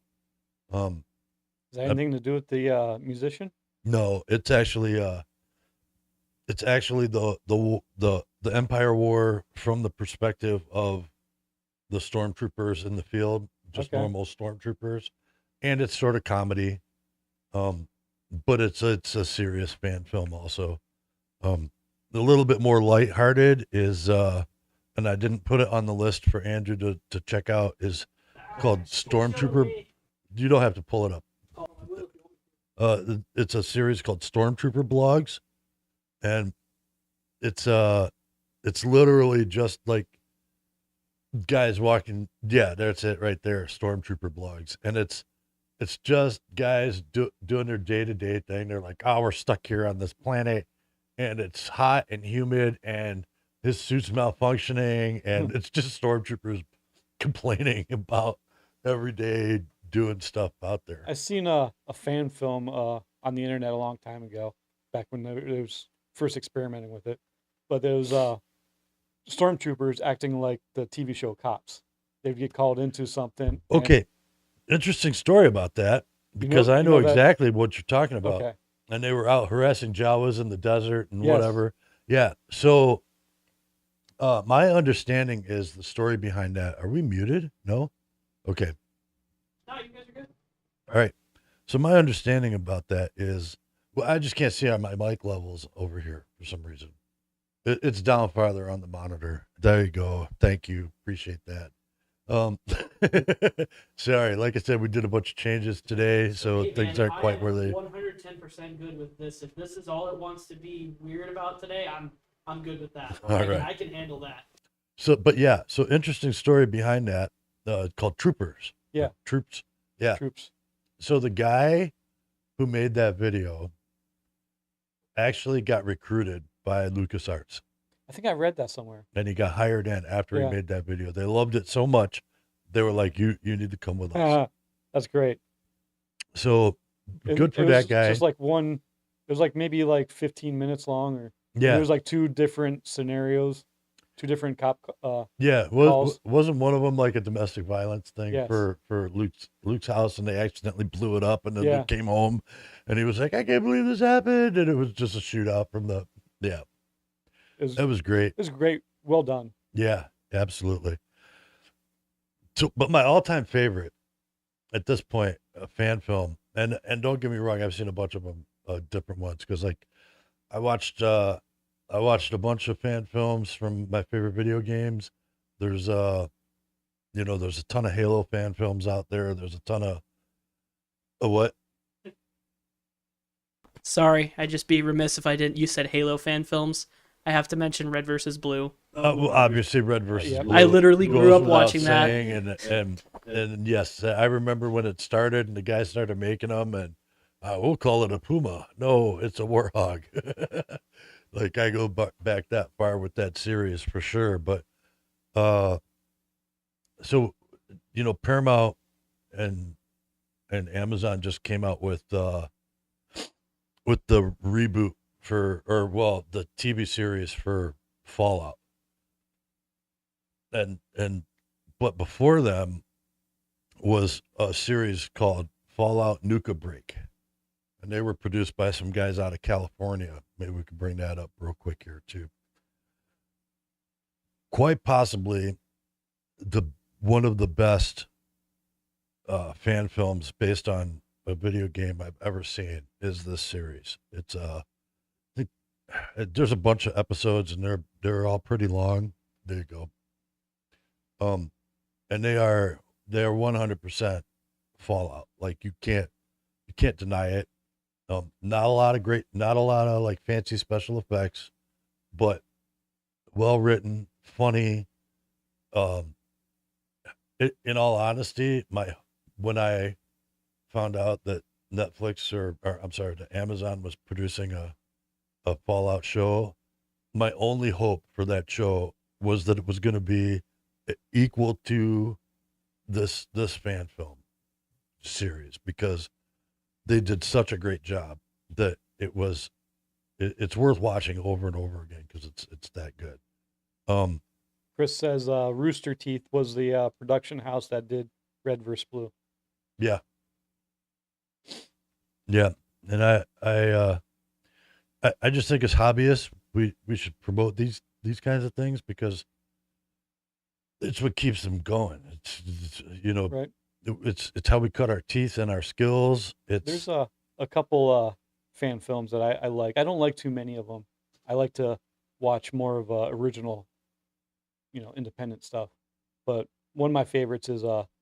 Speaker 3: Is that anything to do with the musician?
Speaker 2: No, it's actually the Empire War from the perspective of the stormtroopers in the field, just
Speaker 3: Okay.
Speaker 2: normal stormtroopers, and it's sort of comedy. Um, but it's a serious fan film also. A little bit more lighthearted is and I didn't put it on the list for Andrew to check out, is called Stormtrooper. You don't have to pull it up. It's a series called Stormtrooper Blogs, and it's literally just like guys walking. Yeah, that's it right there. Stormtrooper Blogs, and it's just guys doing their day-to-day thing. They're like, oh, we're stuck here on this planet and it's hot and humid and his suit's malfunctioning, and it's just stormtroopers complaining about every day doing stuff out there.
Speaker 3: I seen a fan film on the internet a long time ago, back when it was first experimenting with it. But there was stormtroopers acting like the TV show Cops. They'd get called into something. and-
Speaker 2: Okay, interesting story about that, because I
Speaker 3: you
Speaker 2: know
Speaker 3: know that-
Speaker 2: exactly what you're talking about.
Speaker 3: Okay.
Speaker 2: And they were out harassing Jawas in the desert and
Speaker 3: Yes.
Speaker 2: whatever. Yeah. So my understanding is the story behind that. Are we muted? No? Okay.
Speaker 4: No, you guys are good.
Speaker 2: All right. So my understanding about that is, well, I just can't see on my mic levels over here for some reason. It's down farther on the monitor. There you go. Thank you. Appreciate that. Sorry. Like I said, we did a bunch of changes today, so
Speaker 4: Hey,
Speaker 2: things
Speaker 4: man,
Speaker 2: aren't quite where they.
Speaker 4: 110% good with this. If this is all it wants to be weird about today, I'm good with that.
Speaker 2: All right.
Speaker 4: I can handle that.
Speaker 2: So, but yeah, so interesting story behind that, called Troopers.
Speaker 3: Yeah.
Speaker 2: Troops. Yeah.
Speaker 3: Troops.
Speaker 2: So the guy who made that video actually got recruited by LucasArts,
Speaker 3: I think I read that somewhere.
Speaker 2: and he got hired in after
Speaker 3: Yeah.
Speaker 2: he made that video. They loved it so much, they were like, "You need to come with us."
Speaker 3: That's great.
Speaker 2: So
Speaker 3: It-
Speaker 2: good for
Speaker 3: it was
Speaker 2: that guy.
Speaker 3: Just like one, it was like maybe like 15 minutes long, or
Speaker 2: Yeah,
Speaker 3: there was like two different scenarios, two different cop.
Speaker 2: yeah.
Speaker 3: calls.
Speaker 2: Wasn't one of them like a domestic violence thing
Speaker 3: Yes.
Speaker 2: for Luke's house, and they accidentally blew it up, and then
Speaker 3: Yeah.
Speaker 2: Luke came home, and he was like, "I can't believe this happened," and it was just a shootout from the. Yeah,
Speaker 3: It
Speaker 2: that was great.
Speaker 3: was great. Well done.
Speaker 2: Yeah, absolutely. So, but my all-time favorite at this point, a fan film, and don't get me wrong, I've seen a bunch of them, different ones, because like I watched a bunch of fan films from my favorite video games. There's there's a ton of Halo fan films out there. There's a ton of what?
Speaker 4: Sorry, I'd just be remiss if I didn't. You said Halo fan films. I have to mention Red versus Blue.
Speaker 2: Well, obviously, Red versus
Speaker 3: Yeah.
Speaker 2: Blue.
Speaker 4: I literally grew
Speaker 2: goes
Speaker 4: up
Speaker 2: without
Speaker 4: watching that.
Speaker 2: saying, and yes, I remember when it started and the guy started making them, and we'll call it a Puma. No, it's a Warthog. Like I go back that far with that series for sure. But so Paramount and Amazon just came out with the reboot the TV series for Fallout. But before them was a series called Fallout Nuka Break. And they were produced by some guys out of California. Maybe we could bring that up real quick here too. Quite possibly one of the best fan films based on a video game I've ever seen is this series. It's there's a bunch of episodes and they're all pretty long. There you go. And they are 100% Fallout. Like you can't deny it. Not a lot of like fancy special effects, but well written, funny. In all honesty, when I found out that Netflix or I'm sorry, that Amazon was producing a Fallout show, my only hope for that show was that it was going to be equal to this fan film series, because they did such a great job that it's worth watching over and over again because it's that good.
Speaker 3: Chris says Rooster Teeth was the production house that did Red vs. Blue.
Speaker 2: Yeah. And I just think as hobbyists, we should promote these kinds of things because it's what keeps them going. It's
Speaker 3: Right.
Speaker 2: it's how we cut our teeth and our skills.
Speaker 3: There's
Speaker 2: It's
Speaker 3: a couple fan films that I like. I don't like too many of them. I like to watch more of original, independent stuff. But one of my favorites is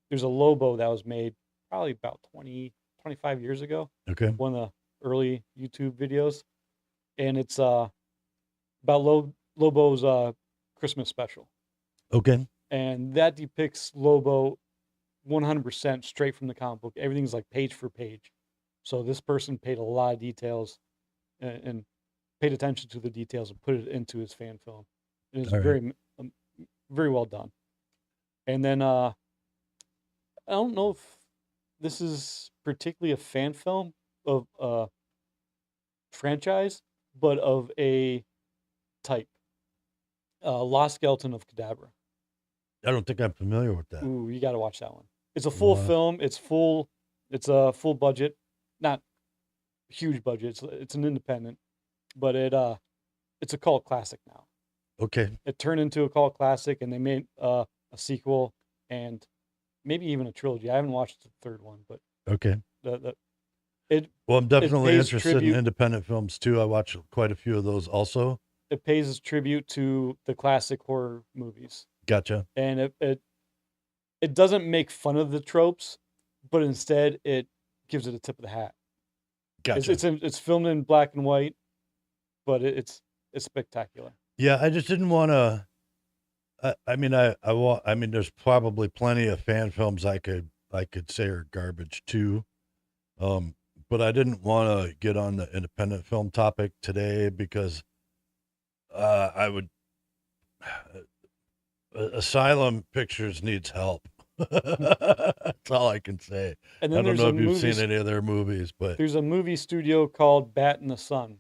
Speaker 3: there's a Lobo that was made probably about 25 years ago.
Speaker 2: okay.
Speaker 3: One of the early YouTube videos, and it's about Lobo's Christmas special,
Speaker 2: Okay.
Speaker 3: and that depicts Lobo 100% straight from the comic book. Everything's like page for page. So this person paid a lot of details and paid attention to the details and put it into his fan film. And it's
Speaker 2: All right.
Speaker 3: very well done. And then I don't know if this is particularly a fan film of a franchise, but of a type. Lost Skeleton of Cadabra.
Speaker 2: I don't think I'm familiar with that.
Speaker 3: Ooh, you got to watch that one. It's a full
Speaker 2: Wow.
Speaker 3: film. It's a full budget, not huge budget. It's an independent, but it's a cult classic now.
Speaker 2: Okay.
Speaker 3: It turned into a cult classic, and they made a sequel and maybe even a trilogy. I haven't watched the third one, but
Speaker 2: Okay.
Speaker 3: the it
Speaker 2: Well, I'm definitely
Speaker 3: pays
Speaker 2: interested in
Speaker 3: tribute.
Speaker 2: independent films too. I watch quite a few of those also.
Speaker 3: It pays tribute to the classic horror movies,
Speaker 2: Gotcha.
Speaker 3: and it doesn't make fun of the tropes, but instead it gives it a tip of the hat.
Speaker 2: Gotcha.
Speaker 3: It's filmed in black and white, but it's spectacular.
Speaker 2: Yeah, I just didn't want to. I mean, I mean, there's probably plenty of fan films I could say are garbage too. But I didn't want to get on the independent film topic today because I would. Asylum Pictures needs help. That's all I can say.
Speaker 3: And
Speaker 2: I
Speaker 3: then
Speaker 2: don't
Speaker 3: there's
Speaker 2: know
Speaker 3: a
Speaker 2: if you've
Speaker 3: movie
Speaker 2: seen any of their movies, but
Speaker 3: there's a movie studio called Bat in the Sun,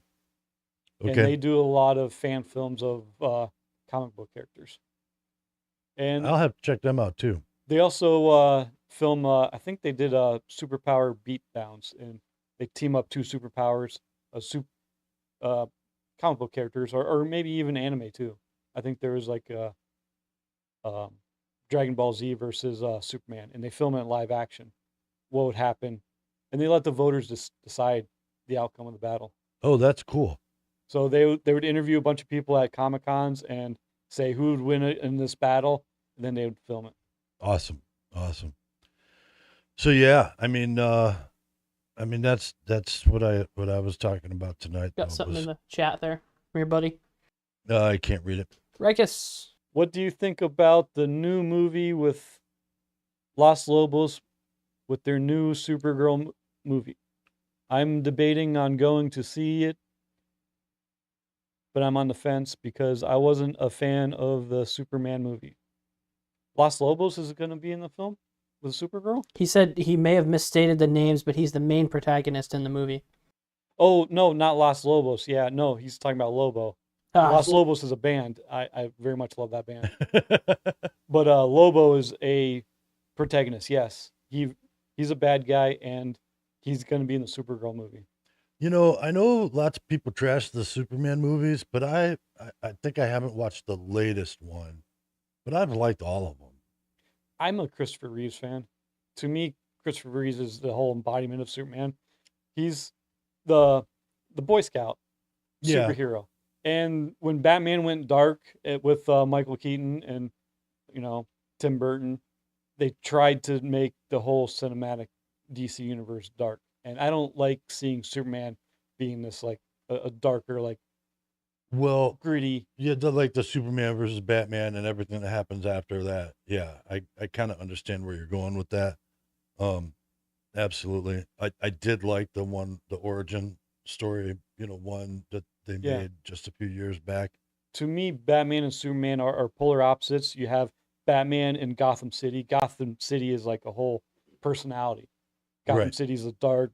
Speaker 3: and
Speaker 2: okay,
Speaker 3: they do a lot of fan films of comic book characters. And
Speaker 2: I'll have to check them out too.
Speaker 3: they also film. I think they did superpower beatdowns, and they team up two superpowers, uh, comic book characters, or maybe even anime too. I think there was like um, Dragon Ball Z versus Superman, and they film it in live action. What would happen, and they let the voters decide the outcome of the battle.
Speaker 2: Oh, that's cool.
Speaker 3: So they would interview a bunch of people at Comic Cons and say who would win it in this battle, and then they would film it.
Speaker 2: Awesome. Awesome. So yeah, I mean that's what I was talking about tonight.
Speaker 4: Got
Speaker 2: though,
Speaker 4: something in
Speaker 2: was-
Speaker 4: the chat there from your buddy.
Speaker 2: I can't read it.
Speaker 4: Rykus.
Speaker 3: What do you think about the new movie with Los Lobos with their new Supergirl movie? I'm debating on going to see it, but I'm on the fence because I wasn't a fan of the Superman movie. Los Lobos is going to be in the film with Supergirl?
Speaker 4: He said he may have misstated the names, but he's the main protagonist in the movie.
Speaker 3: Oh, no, not Los Lobos. Yeah, no, he's talking about Lobo. Los Lobos is a band. I very much love that band. But Lobo is a protagonist. Yes, he's a bad guy, and he's going to be in the Supergirl movie.
Speaker 2: You know, I know lots of people trash the Superman movies, but I think I haven't watched the latest one, but I've liked all of them.
Speaker 3: I'm a Christopher Reeves fan. To me, Christopher Reeves is the whole embodiment of Superman. He's the Boy Scout
Speaker 2: Yeah.
Speaker 3: superhero. And when Batman went dark with Michael Keaton and Tim Burton, they tried to make the whole cinematic DC universe dark. And I don't like seeing Superman being this like a darker, like
Speaker 2: Well,
Speaker 3: gritty.
Speaker 2: yeah, like the Superman versus Batman and everything that happens after that. Yeah, I kind of understand where you're going with that. Absolutely. I did like the origin story, one that they
Speaker 3: Yeah.
Speaker 2: made just a few years back.
Speaker 3: To me, Batman and Superman are polar opposites. You have Batman in Gotham City. Gotham City is like a whole personality. Gotham
Speaker 2: Right.
Speaker 3: City is a dark,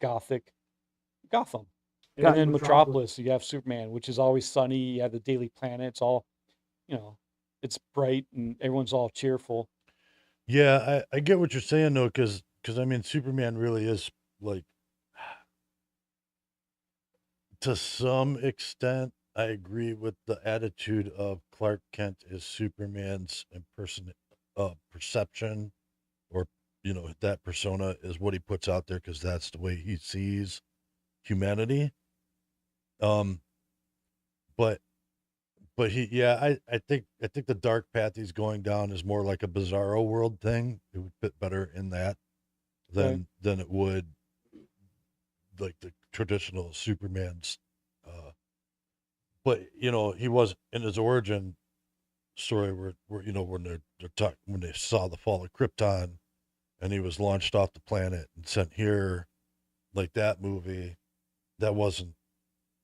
Speaker 3: gothic Gotham. And then Metropolis, you have Superman, which is always sunny. You have the Daily Planet. It's all, it's bright and everyone's all cheerful.
Speaker 2: Yeah, I get what you're saying though, because because I mean, Superman really is like, to some extent, I agree with the attitude of Clark Kent is Superman's perception, or that persona is what he puts out there because that's the way he sees humanity. Um, but I think the dark path he's going down is more like a Bizarro world thing. It would fit better in that
Speaker 3: Right.
Speaker 2: than it would like the traditional Superman's. But he was in his origin story where when when they saw the fall of Krypton and he was launched off the planet and sent here, like that movie, that wasn't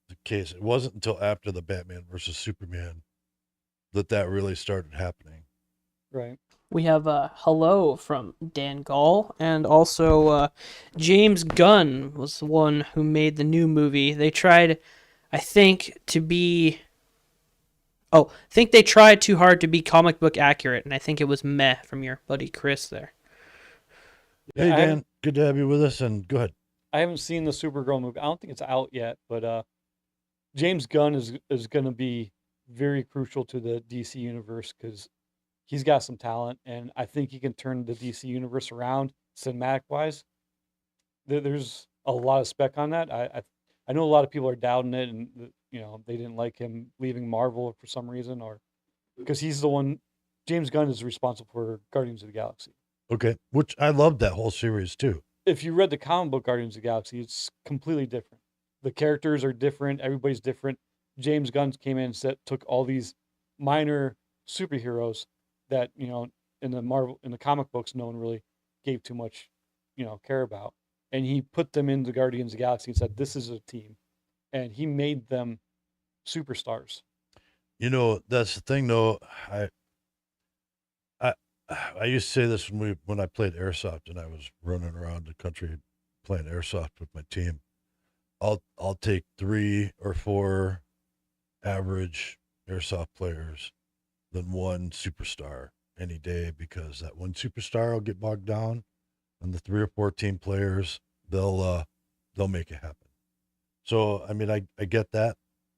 Speaker 2: the case. It wasn't until after the Batman versus Superman that really started happening.
Speaker 3: Right.
Speaker 4: We have a hello from Dan Gall, and also James Gunn was the one who made the new movie. They tried, I think, I think they tried too hard to be comic book accurate, and I think it was meh from your buddy Chris there.
Speaker 2: Hey
Speaker 3: I
Speaker 2: Dan,
Speaker 3: haven't,
Speaker 2: good to have you with us, and go ahead.
Speaker 3: I haven't seen the Supergirl movie. I don't think it's out yet, but James Gunn is going to be very crucial to the DC universe because he's got some talent, and I think he can turn the DC universe around cinematic wise. There's a lot of spec on that. I know a lot of people are doubting it, and they didn't like him leaving Marvel for some reason, or because he's the one. James Gunn is responsible for Guardians of the Galaxy.
Speaker 2: Okay, which I loved that whole series too.
Speaker 3: If you read the comic book Guardians of the Galaxy, it's completely different. The characters are different. Everybody's different. James Gunn came in and took all these minor superheroes that in the comic books no one really gave too much care about, and he put them into Guardians of the Galaxy and said this is a team, and he made them superstars.
Speaker 2: That's the thing though. I I used to say this when I played airsoft and I was running around the country playing airsoft with my team. I'll take 3 or 4 average airsoft players than one superstar any day, because that one superstar will get bogged down, and the 3 or 4 team players they'll make it happen. So I mean, I get that,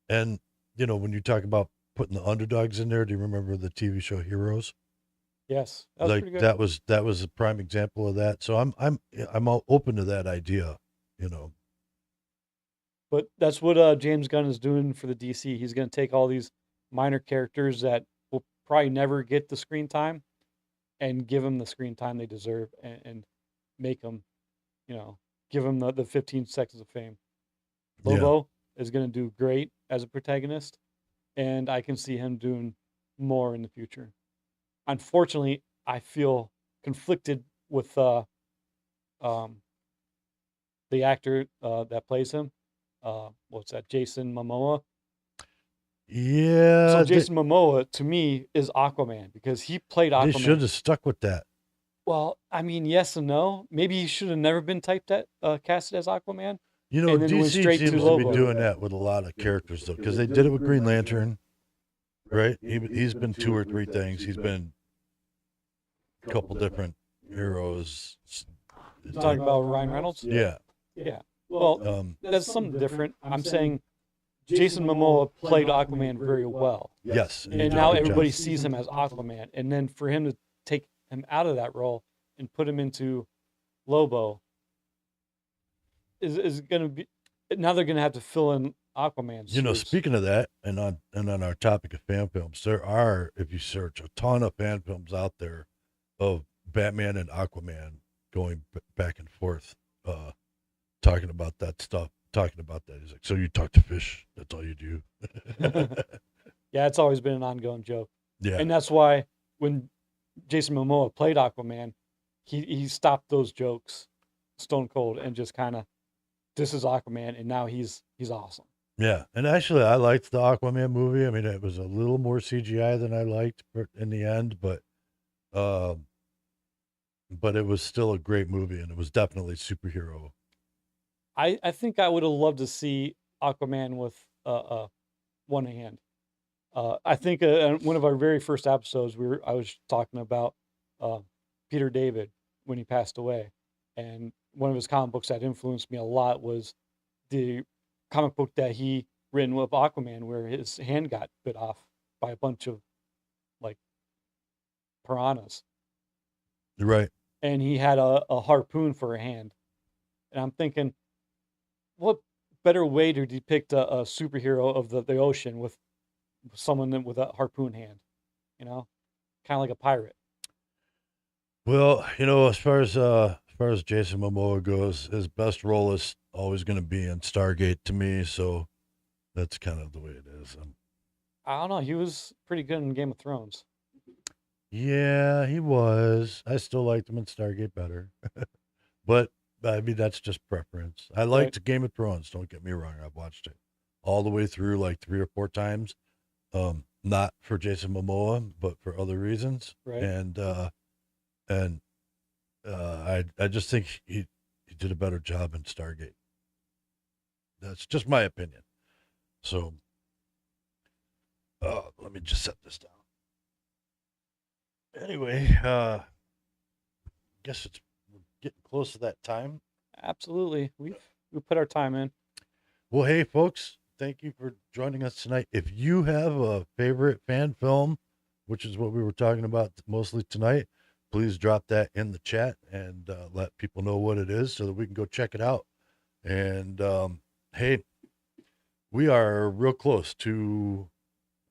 Speaker 2: and when you talk about putting the underdogs in there, do you remember the TV show Heroes?
Speaker 3: Yes, that was
Speaker 2: Like
Speaker 3: pretty good.
Speaker 2: that was a prime example of that. So I'm all open to that idea. You know,
Speaker 3: But that's what James Gunn is doing for the DC. He's going to take all these minor characters that will probably never get the screen time and give them the screen time they deserve, and make them, give them the 15 seconds of fame.
Speaker 2: yeah,
Speaker 3: Lobo is going to do great as a protagonist, and I can see him doing more in the future. Unfortunately, I feel conflicted with um, the actor that plays him. What's that? Jason Momoa. So
Speaker 2: yeah.
Speaker 3: Jason Momoa to me is Aquaman because he played
Speaker 2: They should
Speaker 3: Aquaman.
Speaker 2: have stuck with that.
Speaker 3: Well, I mean, yes and no. Maybe he should have never been casted as Aquaman, and then went
Speaker 2: DC
Speaker 3: straight to
Speaker 2: seems to be
Speaker 3: Lobo.
Speaker 2: doing that with a lot of characters though, because they did it with Green Lantern, right? He's been 2 or 3 things. He's been a couple different heroes.
Speaker 3: Talking about Ryan Reynolds.
Speaker 2: Yeah.
Speaker 3: Yeah. Well, that's something different. I'm saying Jason Momoa played Aquaman very well,
Speaker 2: Yes.
Speaker 3: and
Speaker 2: he did a
Speaker 3: now
Speaker 2: good job.
Speaker 3: everybody sees him as Aquaman. And then for him to take him out of that role and put him into Lobo is going to be, now they're going to have to fill in Aquaman's shoes.
Speaker 2: Speaking of that, and on our topic of fan films, there are, if you search, a ton of fan films out there of Batman and Aquaman going back and forth, talking about that stuff. Talking about that, he's like, so you talk to fish? That's all you do?
Speaker 3: Yeah, it's always been an ongoing joke.
Speaker 2: Yeah.
Speaker 3: And that's why when Jason Momoa played Aquaman, he stopped those jokes stone cold and just kind of, this is Aquaman, and now he's awesome.
Speaker 2: Yeah, and actually, I liked the Aquaman movie. I mean, it was a little more CGI than I liked in the end, but it was still a great movie, and it was definitely superhero.
Speaker 3: I think I would have loved to see Aquaman with one hand. I think one of our very first episodes, I was talking about Peter David when he passed away, And one of his comic books that influenced me a lot was the comic book that he written with Aquaman, where his hand got bit off by a bunch of like piranhas,
Speaker 2: Right.
Speaker 3: and he had a harpoon for a hand. And I'm thinking, what better way to depict a superhero of the ocean with someone with a harpoon hand, kind of like a pirate.
Speaker 2: Well, as far as Jason Momoa goes, his best role is always going to be in Stargate to me. So that's kind of the way it is.
Speaker 3: I don't know. He was pretty good in Game of Thrones.
Speaker 2: Yeah, he was. I still liked him in Stargate better, but I mean that's just preference. I liked Game of Thrones. Don't get me wrong. I've watched it all the way through like 3 or 4 times. Not for Jason Momoa, but for other reasons.
Speaker 3: Right.
Speaker 2: And I just think he did a better job in Stargate. That's just my opinion. So let me just set this down. Anyway, guess we're getting close to that time.
Speaker 3: Absolutely. We put our time in.
Speaker 2: Well, hey folks, thank you for joining us tonight. If you have a favorite fan film, which is what we were talking about mostly tonight, please drop that in the chat and let people know what it is so that we can go check it out. And hey, we are real close to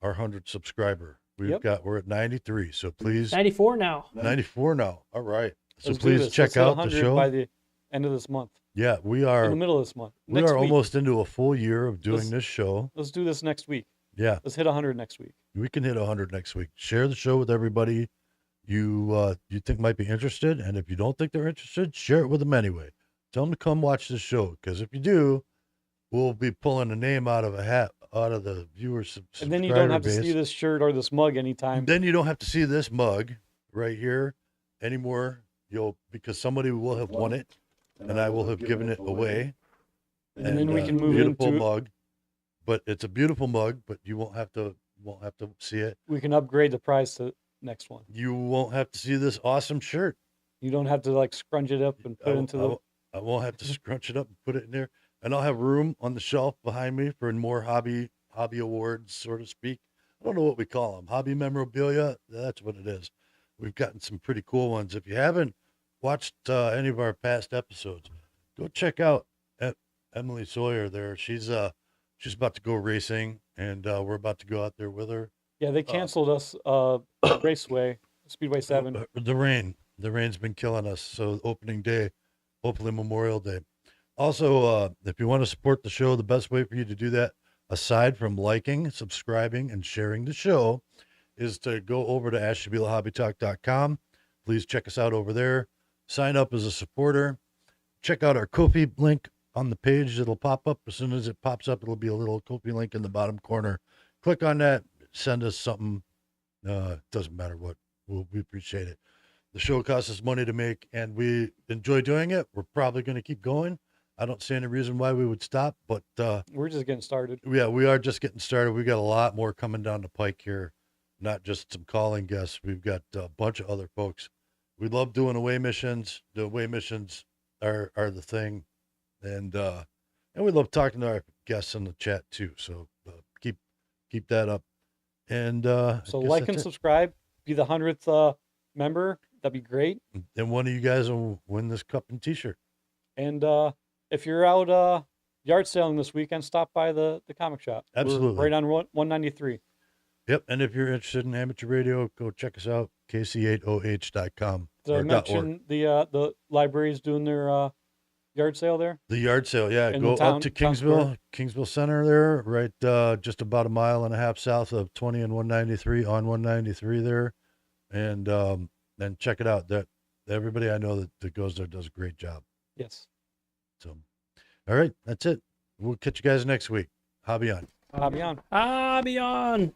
Speaker 2: our 100 subscriber. We're at 93, so please
Speaker 4: 94 now.
Speaker 2: 94 now. All right. So
Speaker 3: Let's do
Speaker 2: please
Speaker 3: this.
Speaker 2: check
Speaker 3: Let's hit
Speaker 2: out the
Speaker 3: 100
Speaker 2: show
Speaker 3: by the end of this month.
Speaker 2: Yeah, we are
Speaker 3: In the middle of this month.
Speaker 2: we
Speaker 3: Next
Speaker 2: are
Speaker 3: week.
Speaker 2: almost into a full year of doing this show.
Speaker 3: Let's do this next week.
Speaker 2: Yeah,
Speaker 3: Let's hit 100 next week.
Speaker 2: we can hit 100 next week. Share the show with everybody you think might be interested, and if you don't think they're interested, share it with them anyway. Tell them to come watch this show, because if you do, we'll be pulling a name out of a hat, out of the viewers.
Speaker 3: And then you don't have to
Speaker 2: subscriber
Speaker 3: see
Speaker 2: base.
Speaker 3: this shirt or this mug anytime.
Speaker 2: Then you don't have to see this mug right here anymore. Because somebody will have won it, and I will have given it away.
Speaker 3: And then we can move
Speaker 2: beautiful
Speaker 3: into
Speaker 2: mug, but it's a beautiful mug. But you won't have to see it.
Speaker 3: we can upgrade the price to next one.
Speaker 2: You won't have to see this awesome shirt.
Speaker 3: You don't have to like scrunch it up and put it into the.
Speaker 2: I won't have to scrunch it up and put it in there, and I'll have room on the shelf behind me for more hobby awards, so to speak. I don't know what we call them. Hobby memorabilia. That's what it is. We've gotten some pretty cool ones. If you haven't watched any of our past episodes, go check out Emily Sawyer there. She's about to go racing, and we're about to go out there with her.
Speaker 3: Yeah, they canceled us. Raceway, Speedway 7.
Speaker 2: The rain's been killing us. So opening day, hopefully Memorial Day. Also, if you want to support the show, the best way for you to do that, aside from liking, subscribing, and sharing the show, is to go over to ashtabulahobbytalk.com. Please check us out over there. Sign up as a supporter. Check out our Ko-fi link on the page. It'll pop up. As soon as it pops up, it'll be a little Ko-fi link in the bottom corner. Click on that. Send us something. Doesn't matter what. We appreciate it. The show costs us money to make, and we enjoy doing it. We're probably going to keep going. I don't see any reason why we would stop, but
Speaker 3: We're just getting started.
Speaker 2: yeah, we are just getting started. We got a lot more coming down the pike here. Not just some calling guests. We've got a bunch of other folks. We love doing away missions. The away missions are the thing, and we love talking to our guests in the chat too. So keep that up. And
Speaker 3: So like and subscribe. Be the 100th member. That'd be great.
Speaker 2: And one of you guys will win this cup and T-shirt.
Speaker 3: And if you're out yard selling this weekend, stop by the comic shop. We're
Speaker 2: Absolutely.
Speaker 3: right on 193.
Speaker 2: Yep. And if you're interested in amateur radio, go check us out, kc8oh.com.
Speaker 3: Did I mention the library's doing their yard sale there?
Speaker 2: The yard sale, yeah.
Speaker 3: In
Speaker 2: Go
Speaker 3: the town-
Speaker 2: up to
Speaker 3: town square?
Speaker 2: Kingsville Center there, right just about a mile and a half south of 20 and 193 on 193 there. And then check it out. That everybody I know that goes there does a great job.
Speaker 3: Yes.
Speaker 2: So all right, that's it. We'll catch you guys next week. Hobby on.
Speaker 3: Hobby on.
Speaker 4: Hobby on.